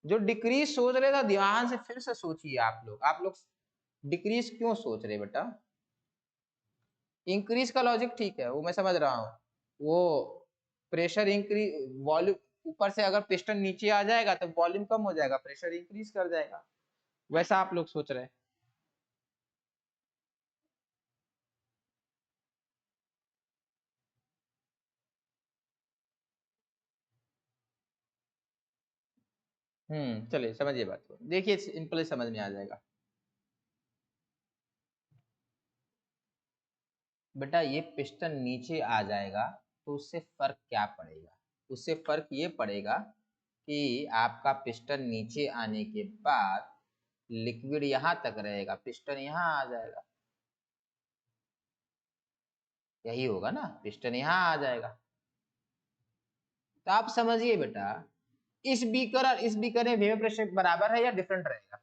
जो डिक्रीज सोच रहे था ध्यान से फिर से सोचिए, आप लोग डिक्रीज क्यों सोच रहे बेटा। इंक्रीज का लॉजिक ठीक है, वो मैं समझ रहा हूँ, वो प्रेशर इंक्रीज, वॉल्यूम ऊपर से अगर पिस्टन नीचे आ जाएगा तो वॉल्यूम कम हो जाएगा, प्रेशर इंक्रीज कर जाएगा, वैसा आप लोग सोच रहे हैं। चलिए समझिए बात को, देखिए सिंपली समझ में आ जाएगा। बेटा ये पिस्टन नीचे आ जाएगा तो उससे फर्क क्या पड़ेगा, उससे फर्क ये पड़ेगा कि आपका पिस्टन नीचे आने के बाद लिक्विड यहाँ तक रहेगा, पिस्टन यहाँ आ जाएगा, यही होगा ना, पिस्टन यहाँ आ जाएगा। तो आप समझिए बेटा इस बीकर और इस बीकर में वेपर प्रेशर बराबर है या डिफरेंट रहेगा।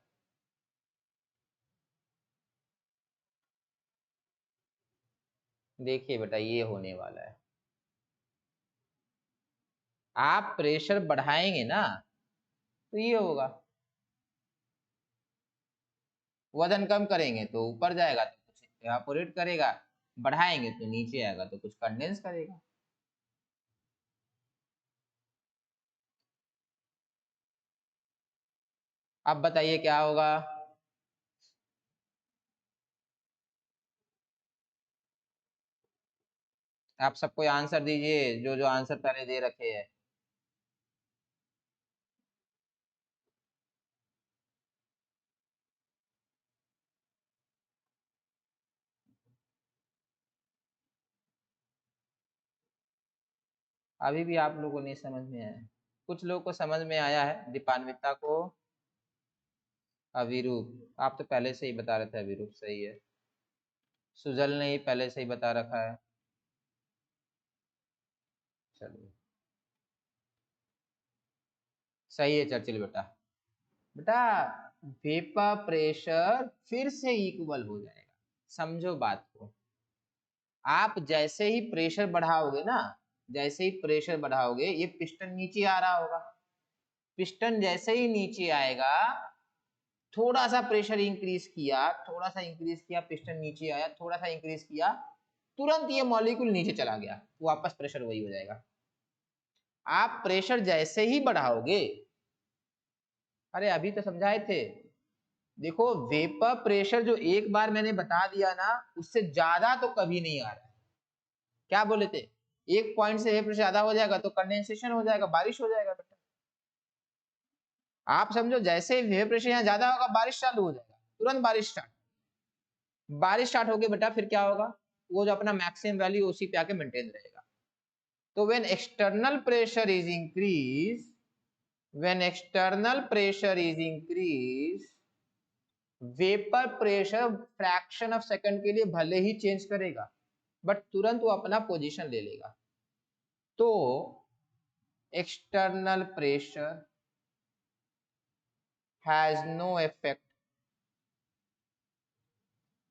देखिए बेटा ये होने वाला है, आप प्रेशर बढ़ाएंगे ना तो ये होगा, वजन कम करेंगे तो ऊपर जाएगा तो कुछ इवापोरेट करेगा, बढ़ाएंगे तो नीचे आएगा तो कुछ कंडेंस करेगा। अब बताइए क्या होगा। आप सब कोई आंसर दीजिए, जो जो आंसर पहले दे रखे हैं। अभी भी आप लोगों को नहीं समझ में आया, कुछ लोगों को समझ में आया है, दीपान्विता को, अविरूप आप तो पहले से ही बता रहे थे, अविरूप सही है, सुजल ने ही पहले से ही बता रखा है। चलिए सही है चर्चिल बेटा। बेटा वेपर प्रेशर फिर से इक्वल हो जाएगा, समझो बात को। आप जैसे ही प्रेशर बढ़ाओगे ना, जैसे ही प्रेशर बढ़ाओगे ये पिस्टन नीचे आ रहा होगा, पिस्टन जैसे ही नीचे आएगा, थोड़ा सा प्रेशर इंक्रीज किया, थोड़ा सा इंक्रीज किया, पिस्टन नीचे आया, थोड़ा सा इंक्रीज किया, तुरंत ये मॉलिक्यूल नीचे चला गया, वापस प्रेशर वही हो जाएगा। आप प्रेशर जैसे ही बढ़ाओगे, अरे अभी तो समझाए थे, देखो वेपर प्रेशर जो एक बार मैंने बता दिया ना उससे ज्यादा तो कभी नहीं आ रहा है। क्या बोले थे, एक पॉइंट से वेपर प्रेशर ज्यादा हो जाएगा तो कंडेंसेशन हो जाएगा, बारिश हो जाएगा बेटा। आप समझो जैसे वेपर प्रेशर यहाँ ज्यादा होगा बारिश चालू हो जाएगा, तुरंत बारिश स्टार्ट, बारिश स्टार्ट हो गई बेटा, फिर क्या होगा, वो जो अपना मैक्सिमम वैल्यू उसी पे आके मेंटेन रहेगा। तो when external pressure is increase, when external pressure is increase, vapour pressure fraction of second के लिए भले ही चेंज करेगा बट तुरंत वो अपना पोजीशन ले लेगा। तो external pressure has no effect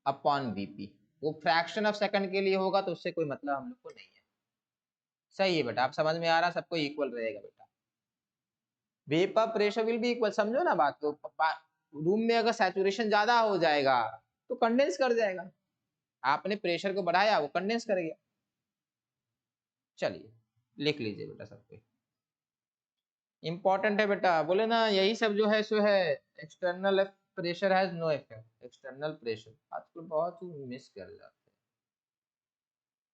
upon VP. वो फ्रैक्शन ऑफ सेकंड के लिए होगा तो उससे कोई मतलब हम लोग को नहीं है। सही है बेटा, आप समझ में आ रहा, सबको इक्वल रहेगा बेटा। Vapour pressure will be equal, समझो ना बात को। रूम में अगर सैचुरेशन ज्यादा हो जाएगा तो कंडेंस कर जाएगा, आपने प्रेशर को बढ़ाया वो कंडेंस कर गया। चलिए लिख लीजिए बेटा सबको, इंपॉर्टेंट है बेटा। बोले ना यही सब जो है सो है external pressure has no effect. External pressure आजकल बहुत ही मिस कर जाते हैं,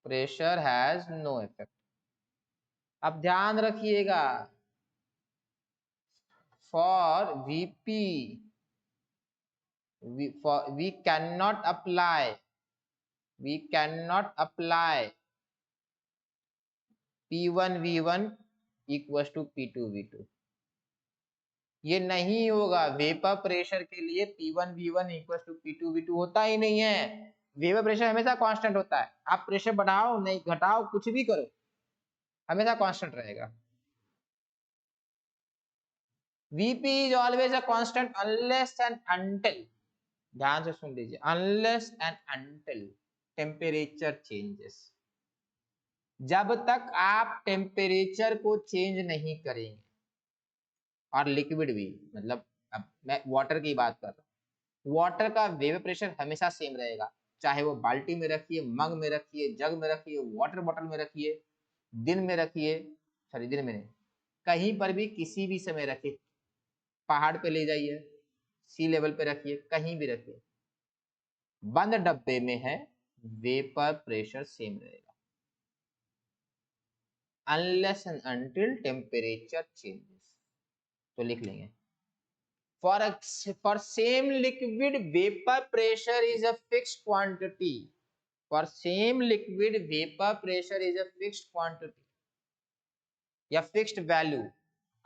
प्रेशर हैज नो इफेक्ट। अब ध्यान रखिएगा, for VP we cannot apply P1 V1 equals to P2 V2। ये नहीं होगा, वेपर प्रेशर के लिए P1 V1 equals to P2 V2 होता ही नहीं है। वेपर प्रेशर हमेशा कांस्टेंट होता है, आप प्रेशर बढ़ाओ नहीं घटाओ कुछ भी करो हमेशा कांस्टेंट रहेगा। Vp is always a constant unless and until, ध्यान से सुन लीजिए, unless and until temperature changes। जब तक आप टेम्परेचर को चेंज नहीं करेंगे, और लिक्विड भी, मतलब अब मैं वाटर की बात कर रहा हूँ, वाटर का वेपर प्रेशर हमेशा सेम रहेगा, चाहे वो बाल्टी में रखिए, मग में रखिए, जग में रखिए, वाटर बॉटल में रखिए, दिन में रखिए, सॉरी दिन में नहीं, कहीं पर भी किसी भी समय रखिए, पहाड़ पे ले जाइए, सी लेवल पे रखिए, कहीं भी रखिए, बंद डब्बे में है वेपर प्रेशर सेम रहेगा unless and until temperature changes। तो लिख लेंगे for same liquid vapor pressure is a fixed quantity, for same liquid vapor pressure is a fixed quantity या fixed value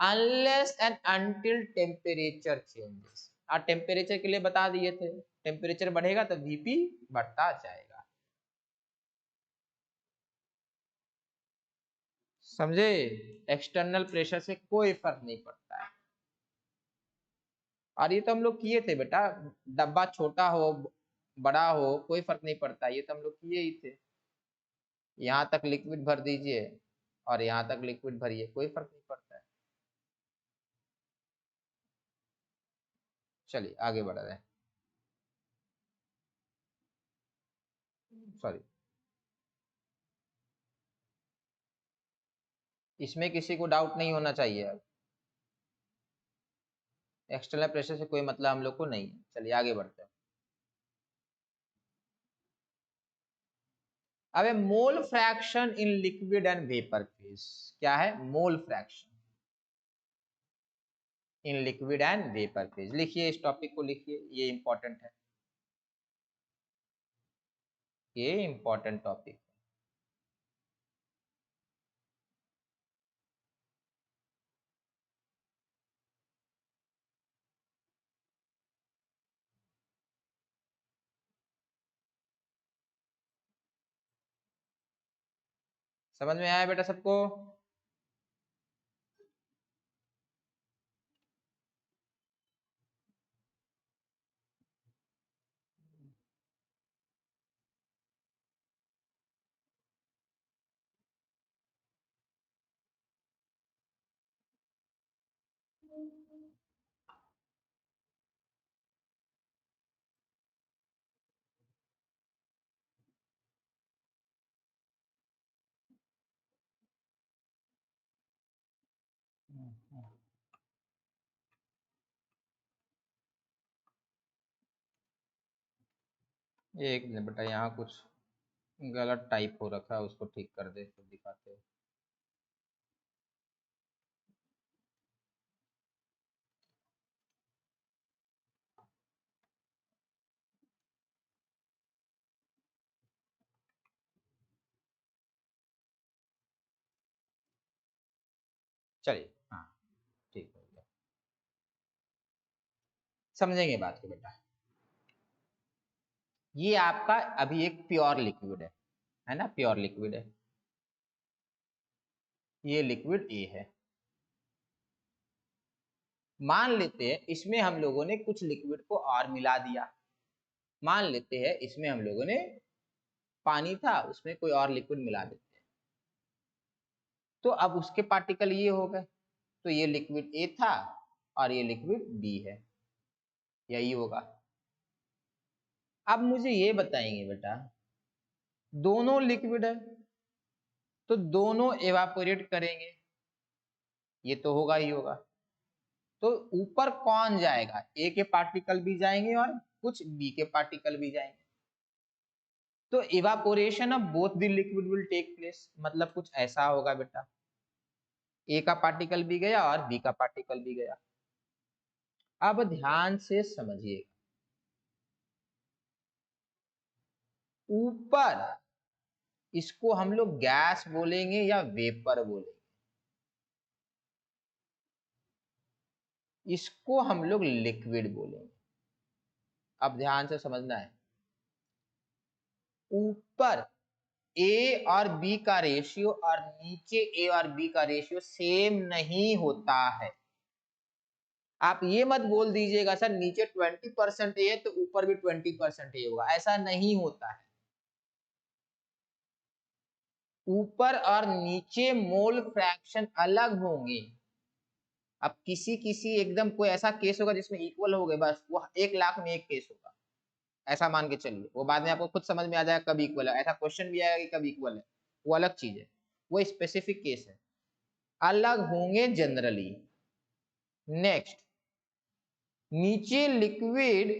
unless and until temperature changes। Temperature के लिए बता दिए थे, temperature बढ़ेगा तो वीपी बढ़ता जाएगा। समझे, एक्सटर्नल प्रेशर से कोई फर्क नहीं पड़ता है। और ये तो हम लोग किए थे बेटा, डब्बा छोटा हो बड़ा हो कोई फर्क नहीं पड़ता, ये तो हम लोग किए ही थे। यहाँ तक लिक्विड भर दीजिए और यहाँ तक लिक्विड भरिए, कोई फर्क नहीं पड़ता है। चलिए आगे बढ़ रहे हैं, सॉरी इसमें किसी को डाउट नहीं होना चाहिए। अब एक्सटर्नल प्रेशर से कोई मतलब हम लोग को नहीं है। चलिए आगे बढ़ते हैं। अब mole fraction in liquid and vapour phase, क्या है mole fraction in liquid and vapour phase. लिखिए इस टॉपिक को लिखिए, ये इंपॉर्टेंट है, ये इंपॉर्टेंट टॉपिक। समझ में आया बेटा सबको? एक मिनट बेटा, यहाँ कुछ गलत टाइप हो रखा है, उसको ठीक कर दे फिर दिखाते हैं। चलिए हाँ ठीक हो गया, समझेंगे बात को बेटा। ये आपका अभी एक प्योर लिक्विड है ना, प्योर लिक्विड है, ये लिक्विड ए है। मान लेते हैं इसमें हम लोगों ने कुछ लिक्विड को और मिला दिया, मान लेते हैं इसमें हम लोगों ने पानी था, उसमें कोई और लिक्विड मिला देते हैं, तो अब उसके पार्टिकल ये हो गए, तो ये लिक्विड ए था और ये लिक्विड बी है, यही होगा। अब मुझे ये बताएंगे बेटा, दोनों लिक्विड है तो दोनों एवापोरेट करेंगे, ये तो होगा ही होगा, तो ऊपर कौन जाएगा, ए के पार्टिकल भी जाएंगे और कुछ बी के पार्टिकल भी जाएंगे, तो evaporation of both the liquid will take place, मतलब कुछ ऐसा होगा बेटा, ए का पार्टिकल भी गया और बी का पार्टिकल भी गया। अब ध्यान से समझिए, ऊपर इसको हम लोग गैस बोलेंगे या वेपर बोलेंगे, इसको हम लोग लिक्विड बोलेंगे। अब ध्यान से समझना है, ऊपर ए और बी का रेशियो और नीचे ए और बी का रेशियो सेम नहीं होता है। आप ये मत बोल दीजिएगा सर नीचे 20% ए है तो ऊपर भी 20% ए होगा, ऐसा नहीं होता है। ऊपर और नीचे मोल फ्रैक्शन अलग होंगे। अब किसी एकदम कोई ऐसा केस होगा जिसमें इक्वल हो गए, बस वो 1,00,000 में एक केस होगा, ऐसा मान के चलिए, वो बाद में आपको खुद समझ में आ जाएगा कब इक्वल है, ऐसा क्वेश्चन भी आएगा कि कब इक्वल है, वो अलग चीज है, वो स्पेसिफिक केस है, अलग होंगे जनरली। नेक्स्ट, नीचे लिक्विड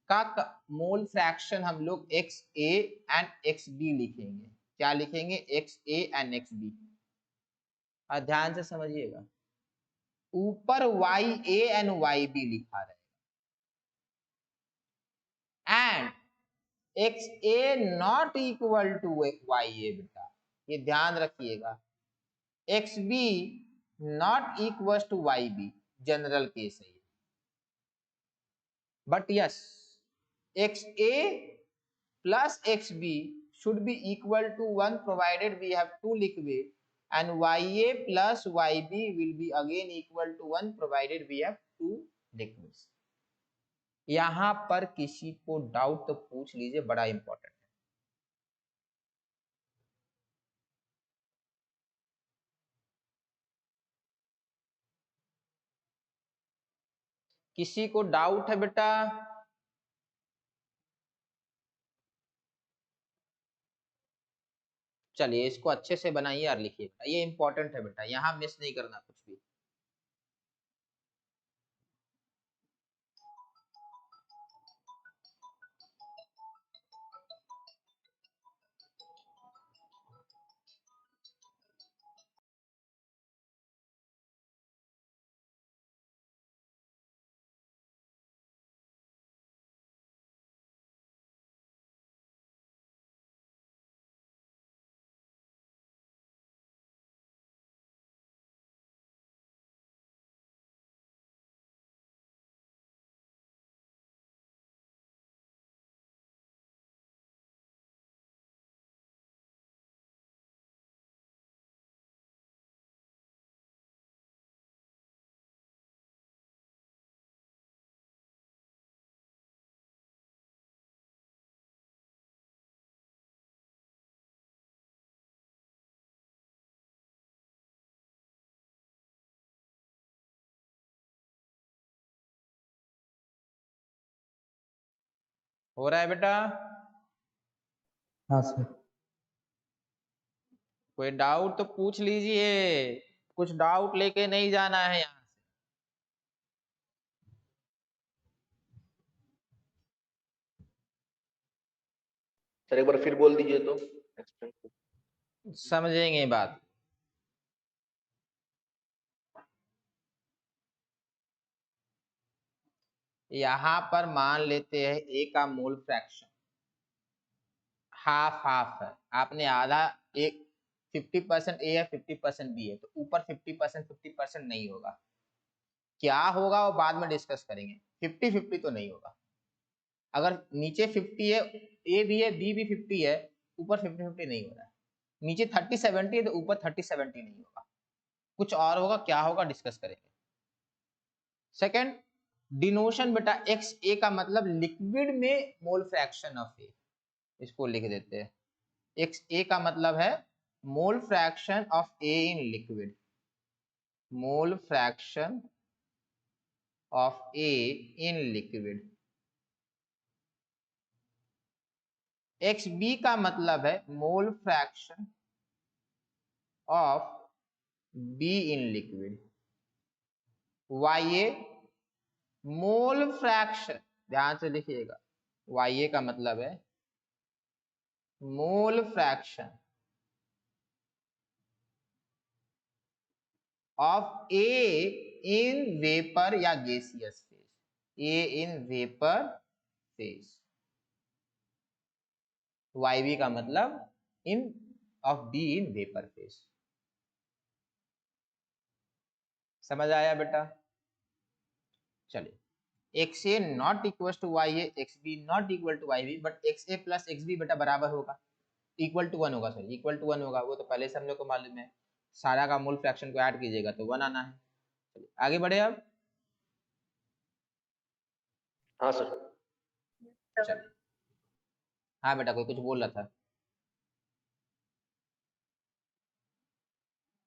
का मोल फ्रैक्शन हम लोग XA एंड XB लिखेंगे, क्या लिखेंगे, XA एंड XB। ध्यान से समझिएगा, ऊपर YA एंड YB लिखा रहेगा and XA not equal to YA, बेटा ये ध्यान रखिएगा, XB not equal to YB, general case है ये, but yes XA plus XB should be equal to 1 provided we have two liquid, and YA plus YB will be again equal to 1 provided we have two liquids। यहां पर किसी को doubt तो पूछ लीजिए, बड़ा इंपॉर्टेंट है। किसी को डाउट है बेटा? चलिए इसको अच्छे से बनाइए और लिखिए, ये इंपॉर्टेंट है बेटा, यहां मिस नहीं करना कुछ भी। हो रहा है बेटा? हाँ सर। कोई डाउट तो पूछ लीजिए, कुछ डाउट लेके नहीं जाना है यहाँ से। सर एक बार फिर बोल दीजिए तो समझेंगे बात। यहां पर मान लेते हैं ए का मोल फ्रैक्शन हाफ हाफ है, आपने आधा, एक 50% ए है 50% बी है, तो ऊपर 50% नहीं होगा, क्या होगा वो बाद में डिस्कस करेंगे, 50-50 तो नहीं होगा। अगर नीचे 50 है, ए भी है बी भी 50 है, ऊपर 50-50 नहीं हो रहा है, नीचे 30-70 है तो ऊपर 30-70 नहीं होगा, कुछ और होगा, क्या होगा डिस्कस करेंगे। सेकंड, डिनोशन बेटा एक्स ए का मतलब लिक्विड में मोल फ्रैक्शन ऑफ ए, इसको लिख देते हैं। एक्स ए का मतलब है mole fraction of A in liquid, mole fraction of A in liquid. X B का मतलब है mole fraction of B in liquid. Y A mole fraction, ध्यान से लिखिएगा, वाई ए का मतलब है mole fraction of A in vapour या gaseous phase, A in vapour phase. Y B का मतलब in of B in vapour phase. समझ आया बेटा? चलिए, X A not equal to Y A, X B not equal to Y B, but X A plus X B बेटा बराबर होगा, equal to one होगा, सॉरी इक्वल टू वन होगा, वो तो पहले से हम लोग को मालूम है। सारा का मूल फ्रैक्शन को ऐड कीजिएगा तो वन आना है। चलिए आगे बढ़े अब। हाँ सर। चलिए, हाँ बेटा कोई कुछ बोल रहा था,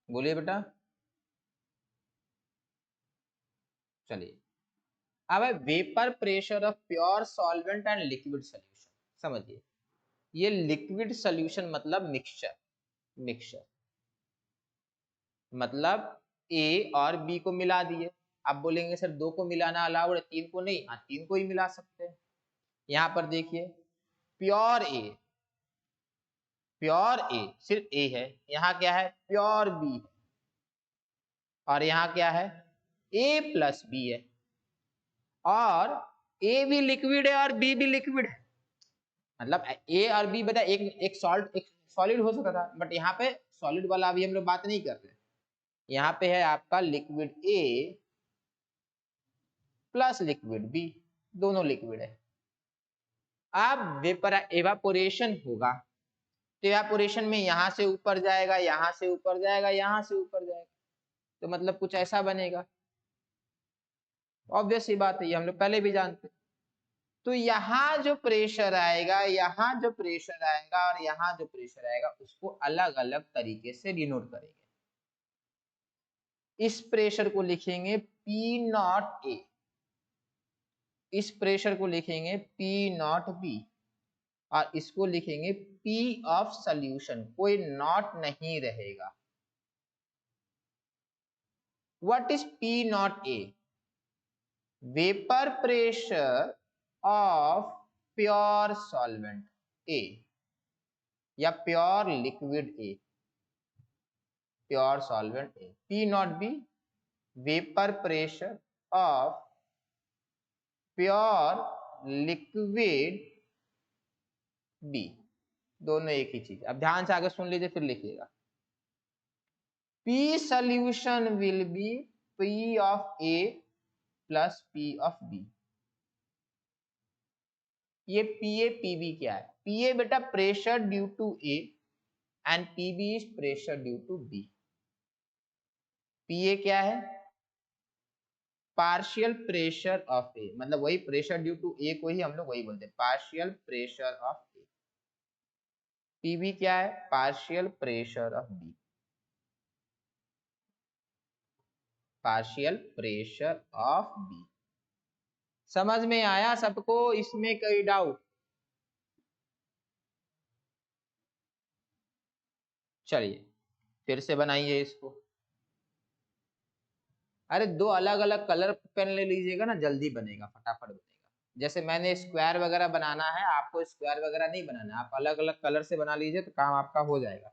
बोलिए बेटा। चलिए, अब है vapour pressure of pure solvent and liquid solution. समझिए, ये लिक्विड सोल्यूशन मतलब मिक्सचर, मिक्सचर मतलब ए और बी को मिला दिए। आप बोलेंगे सर दो को मिलाना अलाउड है, तीन को नहीं? हाँ, तीन को ही मिला सकते हैं। यहाँ पर देखिए, प्योर ए, प्योर ए सिर्फ ए है, यहाँ क्या है प्योर बी है, और यहाँ क्या है ए प्लस बी है, और ए भी लिक्विड है और बी भी लिक्विड है। मतलब ए और बी बता एक सॉल्ट एक सॉलिड हो सकता था, बट यहाँ पे सॉलिड वाला अभी हम लोग बात नहीं कर रहे। यहाँ पे है आपका liquid A plus liquid B, दोनों लिक्विड है। अब वेपर एवापोरेशन होगा, तो एवापोरेशन में यहाँ से ऊपर जाएगा, यहाँ से ऊपर जाएगा, यहाँ से ऊपर जाएगा, तो मतलब कुछ ऐसा बनेगा। ऑब्वियस सी बात है, ये हम लोग पहले भी जानते। तो यहाँ जो प्रेशर आएगा, यहाँ जो प्रेशर आएगा और यहाँ जो प्रेशर आएगा, उसको अलग अलग तरीके से डिनोट करेंगे। इस प्रेशर को लिखेंगे पी नॉट ए, इस प्रेशर को लिखेंगे पी नॉट बी, और इसको लिखेंगे पी ऑफ सोल्यूशन, कोई नॉट नहीं रहेगा। What is P not A? Vapour pressure of pure solvent A या pure liquid A, pure solvent A. P not B vapour pressure of pure liquid B, दोनों एक ही चीज। अब ध्यान से आगे सुन लीजिए फिर लिखिएगा। P solution will be P of A plus P of B। ये PA PB क्या है? PA बेटा pressure due to A and PB is pressure due to B। PA क्या है? पार्शियल प्रेशर ऑफ ए, मतलब वही प्रेशर ड्यू टू ए को ही हम लोग वही बोलते हैं, partial pressure of A. PB क्या है? Partial pressure of B, partial pressure of B. समझ में आया सबको? इसमें कोई डाउट? चलिए फिर से बनाइए इसको। अरे दो अलग अलग कलर पेन ले लीजिएगा ना, जल्दी बनेगा, फटाफट बनेगा। जैसे मैंने स्क्वायर वगैरह बनाना है, आपको स्क्वायर वगैरह नहीं बनाना, आप अलग अलग कलर से बना लीजिए तो काम आपका हो जाएगा।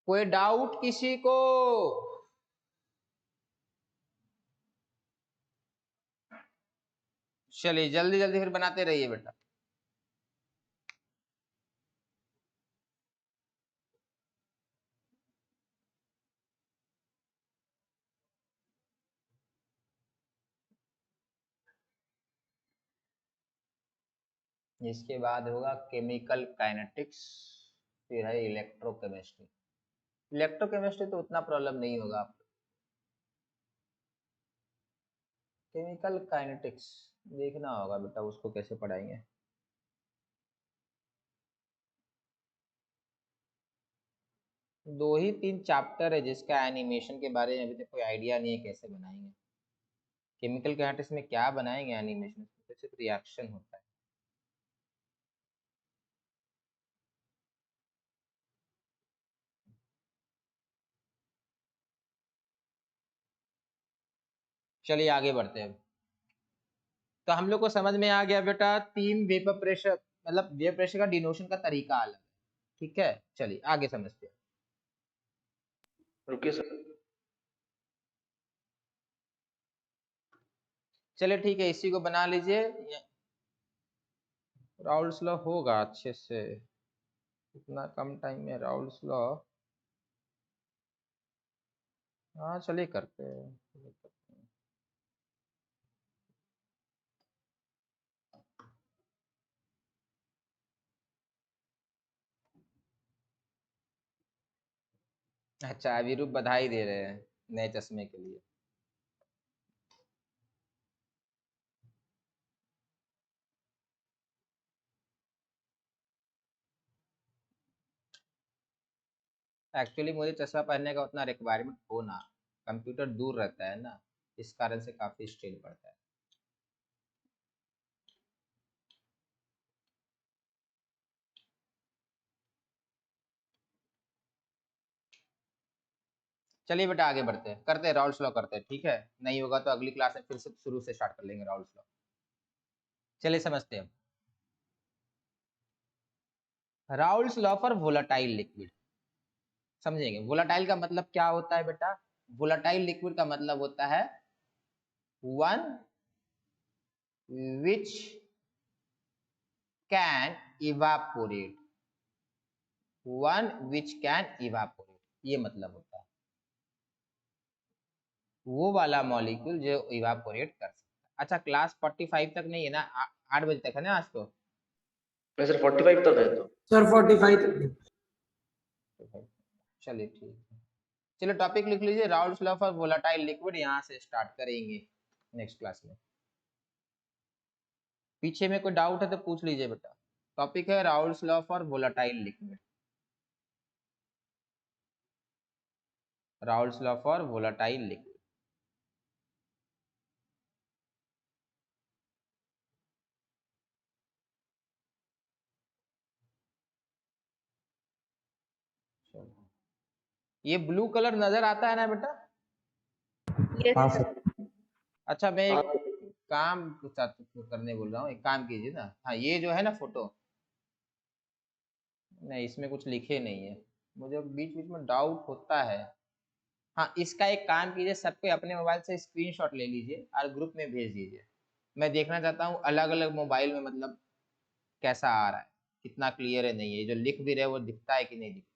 कोई डाउट किसी को? चलिए जल्दी जल्दी फिर बनाते रहिए बेटा। इसके बाद होगा केमिकल काइनेटिक्स, फिर है इलेक्ट्रोकेमिस्ट्री। इलेक्ट्रोकेमिस्ट्री तो उतना प्रॉब्लम नहीं होगा आपको। केमिकल काइनेटिक्स देखना होगा बेटा, उसको कैसे पढ़ाएंगे। दो ही तीन चैप्टर है जिसका एनिमेशन के बारे में अभी तक कोई आइडिया नहीं है कैसे बनाएंगे। केमिकल काइनेटिक्स में क्या बनाएंगे एनिमेशन, सिर्फ रिएक्शन होता है। चलिए आगे बढ़ते हैं। तो हम लोग को समझ में आ गया बेटा, तीन वेपर प्रेशर, मतलब वेपर प्रेशर का डिनोशन का तरीका अलग है। ठीक है, चलिए आगे समझते हैं। रुकिए सर। चलिए ठीक है, इसी को बना लीजिए। राउल्स लॉ होगा अच्छे से, इतना कम टाइम में राउल्स लॉ। हाँ चलिए करते हैं। अच्छा अभिरूप बधाई दे रहे हैं नए चश्मे के लिए। एक्चुअली मुझे चश्मा पहनने का उतना रिक्वायरमेंट हो ना, कंप्यूटर दूर रहता है ना, इस कारण से काफी स्ट्रेन पड़ता है। चलिए बेटा आगे बढ़ते हैं, करते हैं राउल्स लॉ करते हैं। ठीक है, नहीं होगा तो अगली क्लास में फिर से शुरू से स्टार्ट कर लेंगे राउल्स लॉ। चलिए समझते हैं Raoult's law for volatile liquid. समझेंगे वोलाटाइल का मतलब क्या होता है बेटा। वोलाटाइल लिक्विड का मतलब होता है one which can evaporate, one which can evaporate, ये मतलब होता है वो वाला मॉलिक्यूल जो इवापोरेट कर सकता है। अच्छा क्लास 45 तक नहीं है ना, 8 बजे तक है ना आज तो। नहीं सर 45 तक है तो। सर 45 चलिए ठीक है, चलो टॉपिक लिख लीजिए Raoult's law for volatile liquid, यहाँ से स्टार्ट करेंगे नेक्स्ट क्लास में। पीछे में कोई डाउट है तो पूछ लीजिए बेटा। टॉपिक है Raoult's law for volatile liquid, Raoult's law for volatile liquid. ये ब्लू कलर नजर आता है ना बेटा। Yes, sir. अच्छा मैं हाँ एक काम करने बोल रहा हूँ, एक काम कीजिए ना। हाँ ये जो है ना फोटो, नहीं इसमें कुछ लिखे नहीं है, मुझे बीच बीच में डाउट होता है। हाँ इसका एक काम कीजिए, सबके अपने मोबाइल से स्क्रीनशॉट ले लीजिए और ग्रुप में भेज दीजिए। मैं देखना चाहता हूँ अलग अलग मोबाइल में मतलब कैसा आ रहा है, कितना क्लियर है नहीं है, जो लिख भी रहे वो दिखता है कि नहीं दिखता है।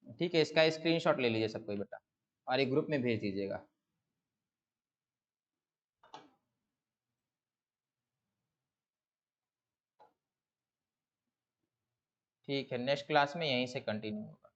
ठीक है, इसका स्क्रीनशॉट ले लीजिए सब कोई बेटा और एक ग्रुप में भेज दीजिएगा। ठीक है, नेक्स्ट क्लास में यहीं से कंटिन्यू होगा।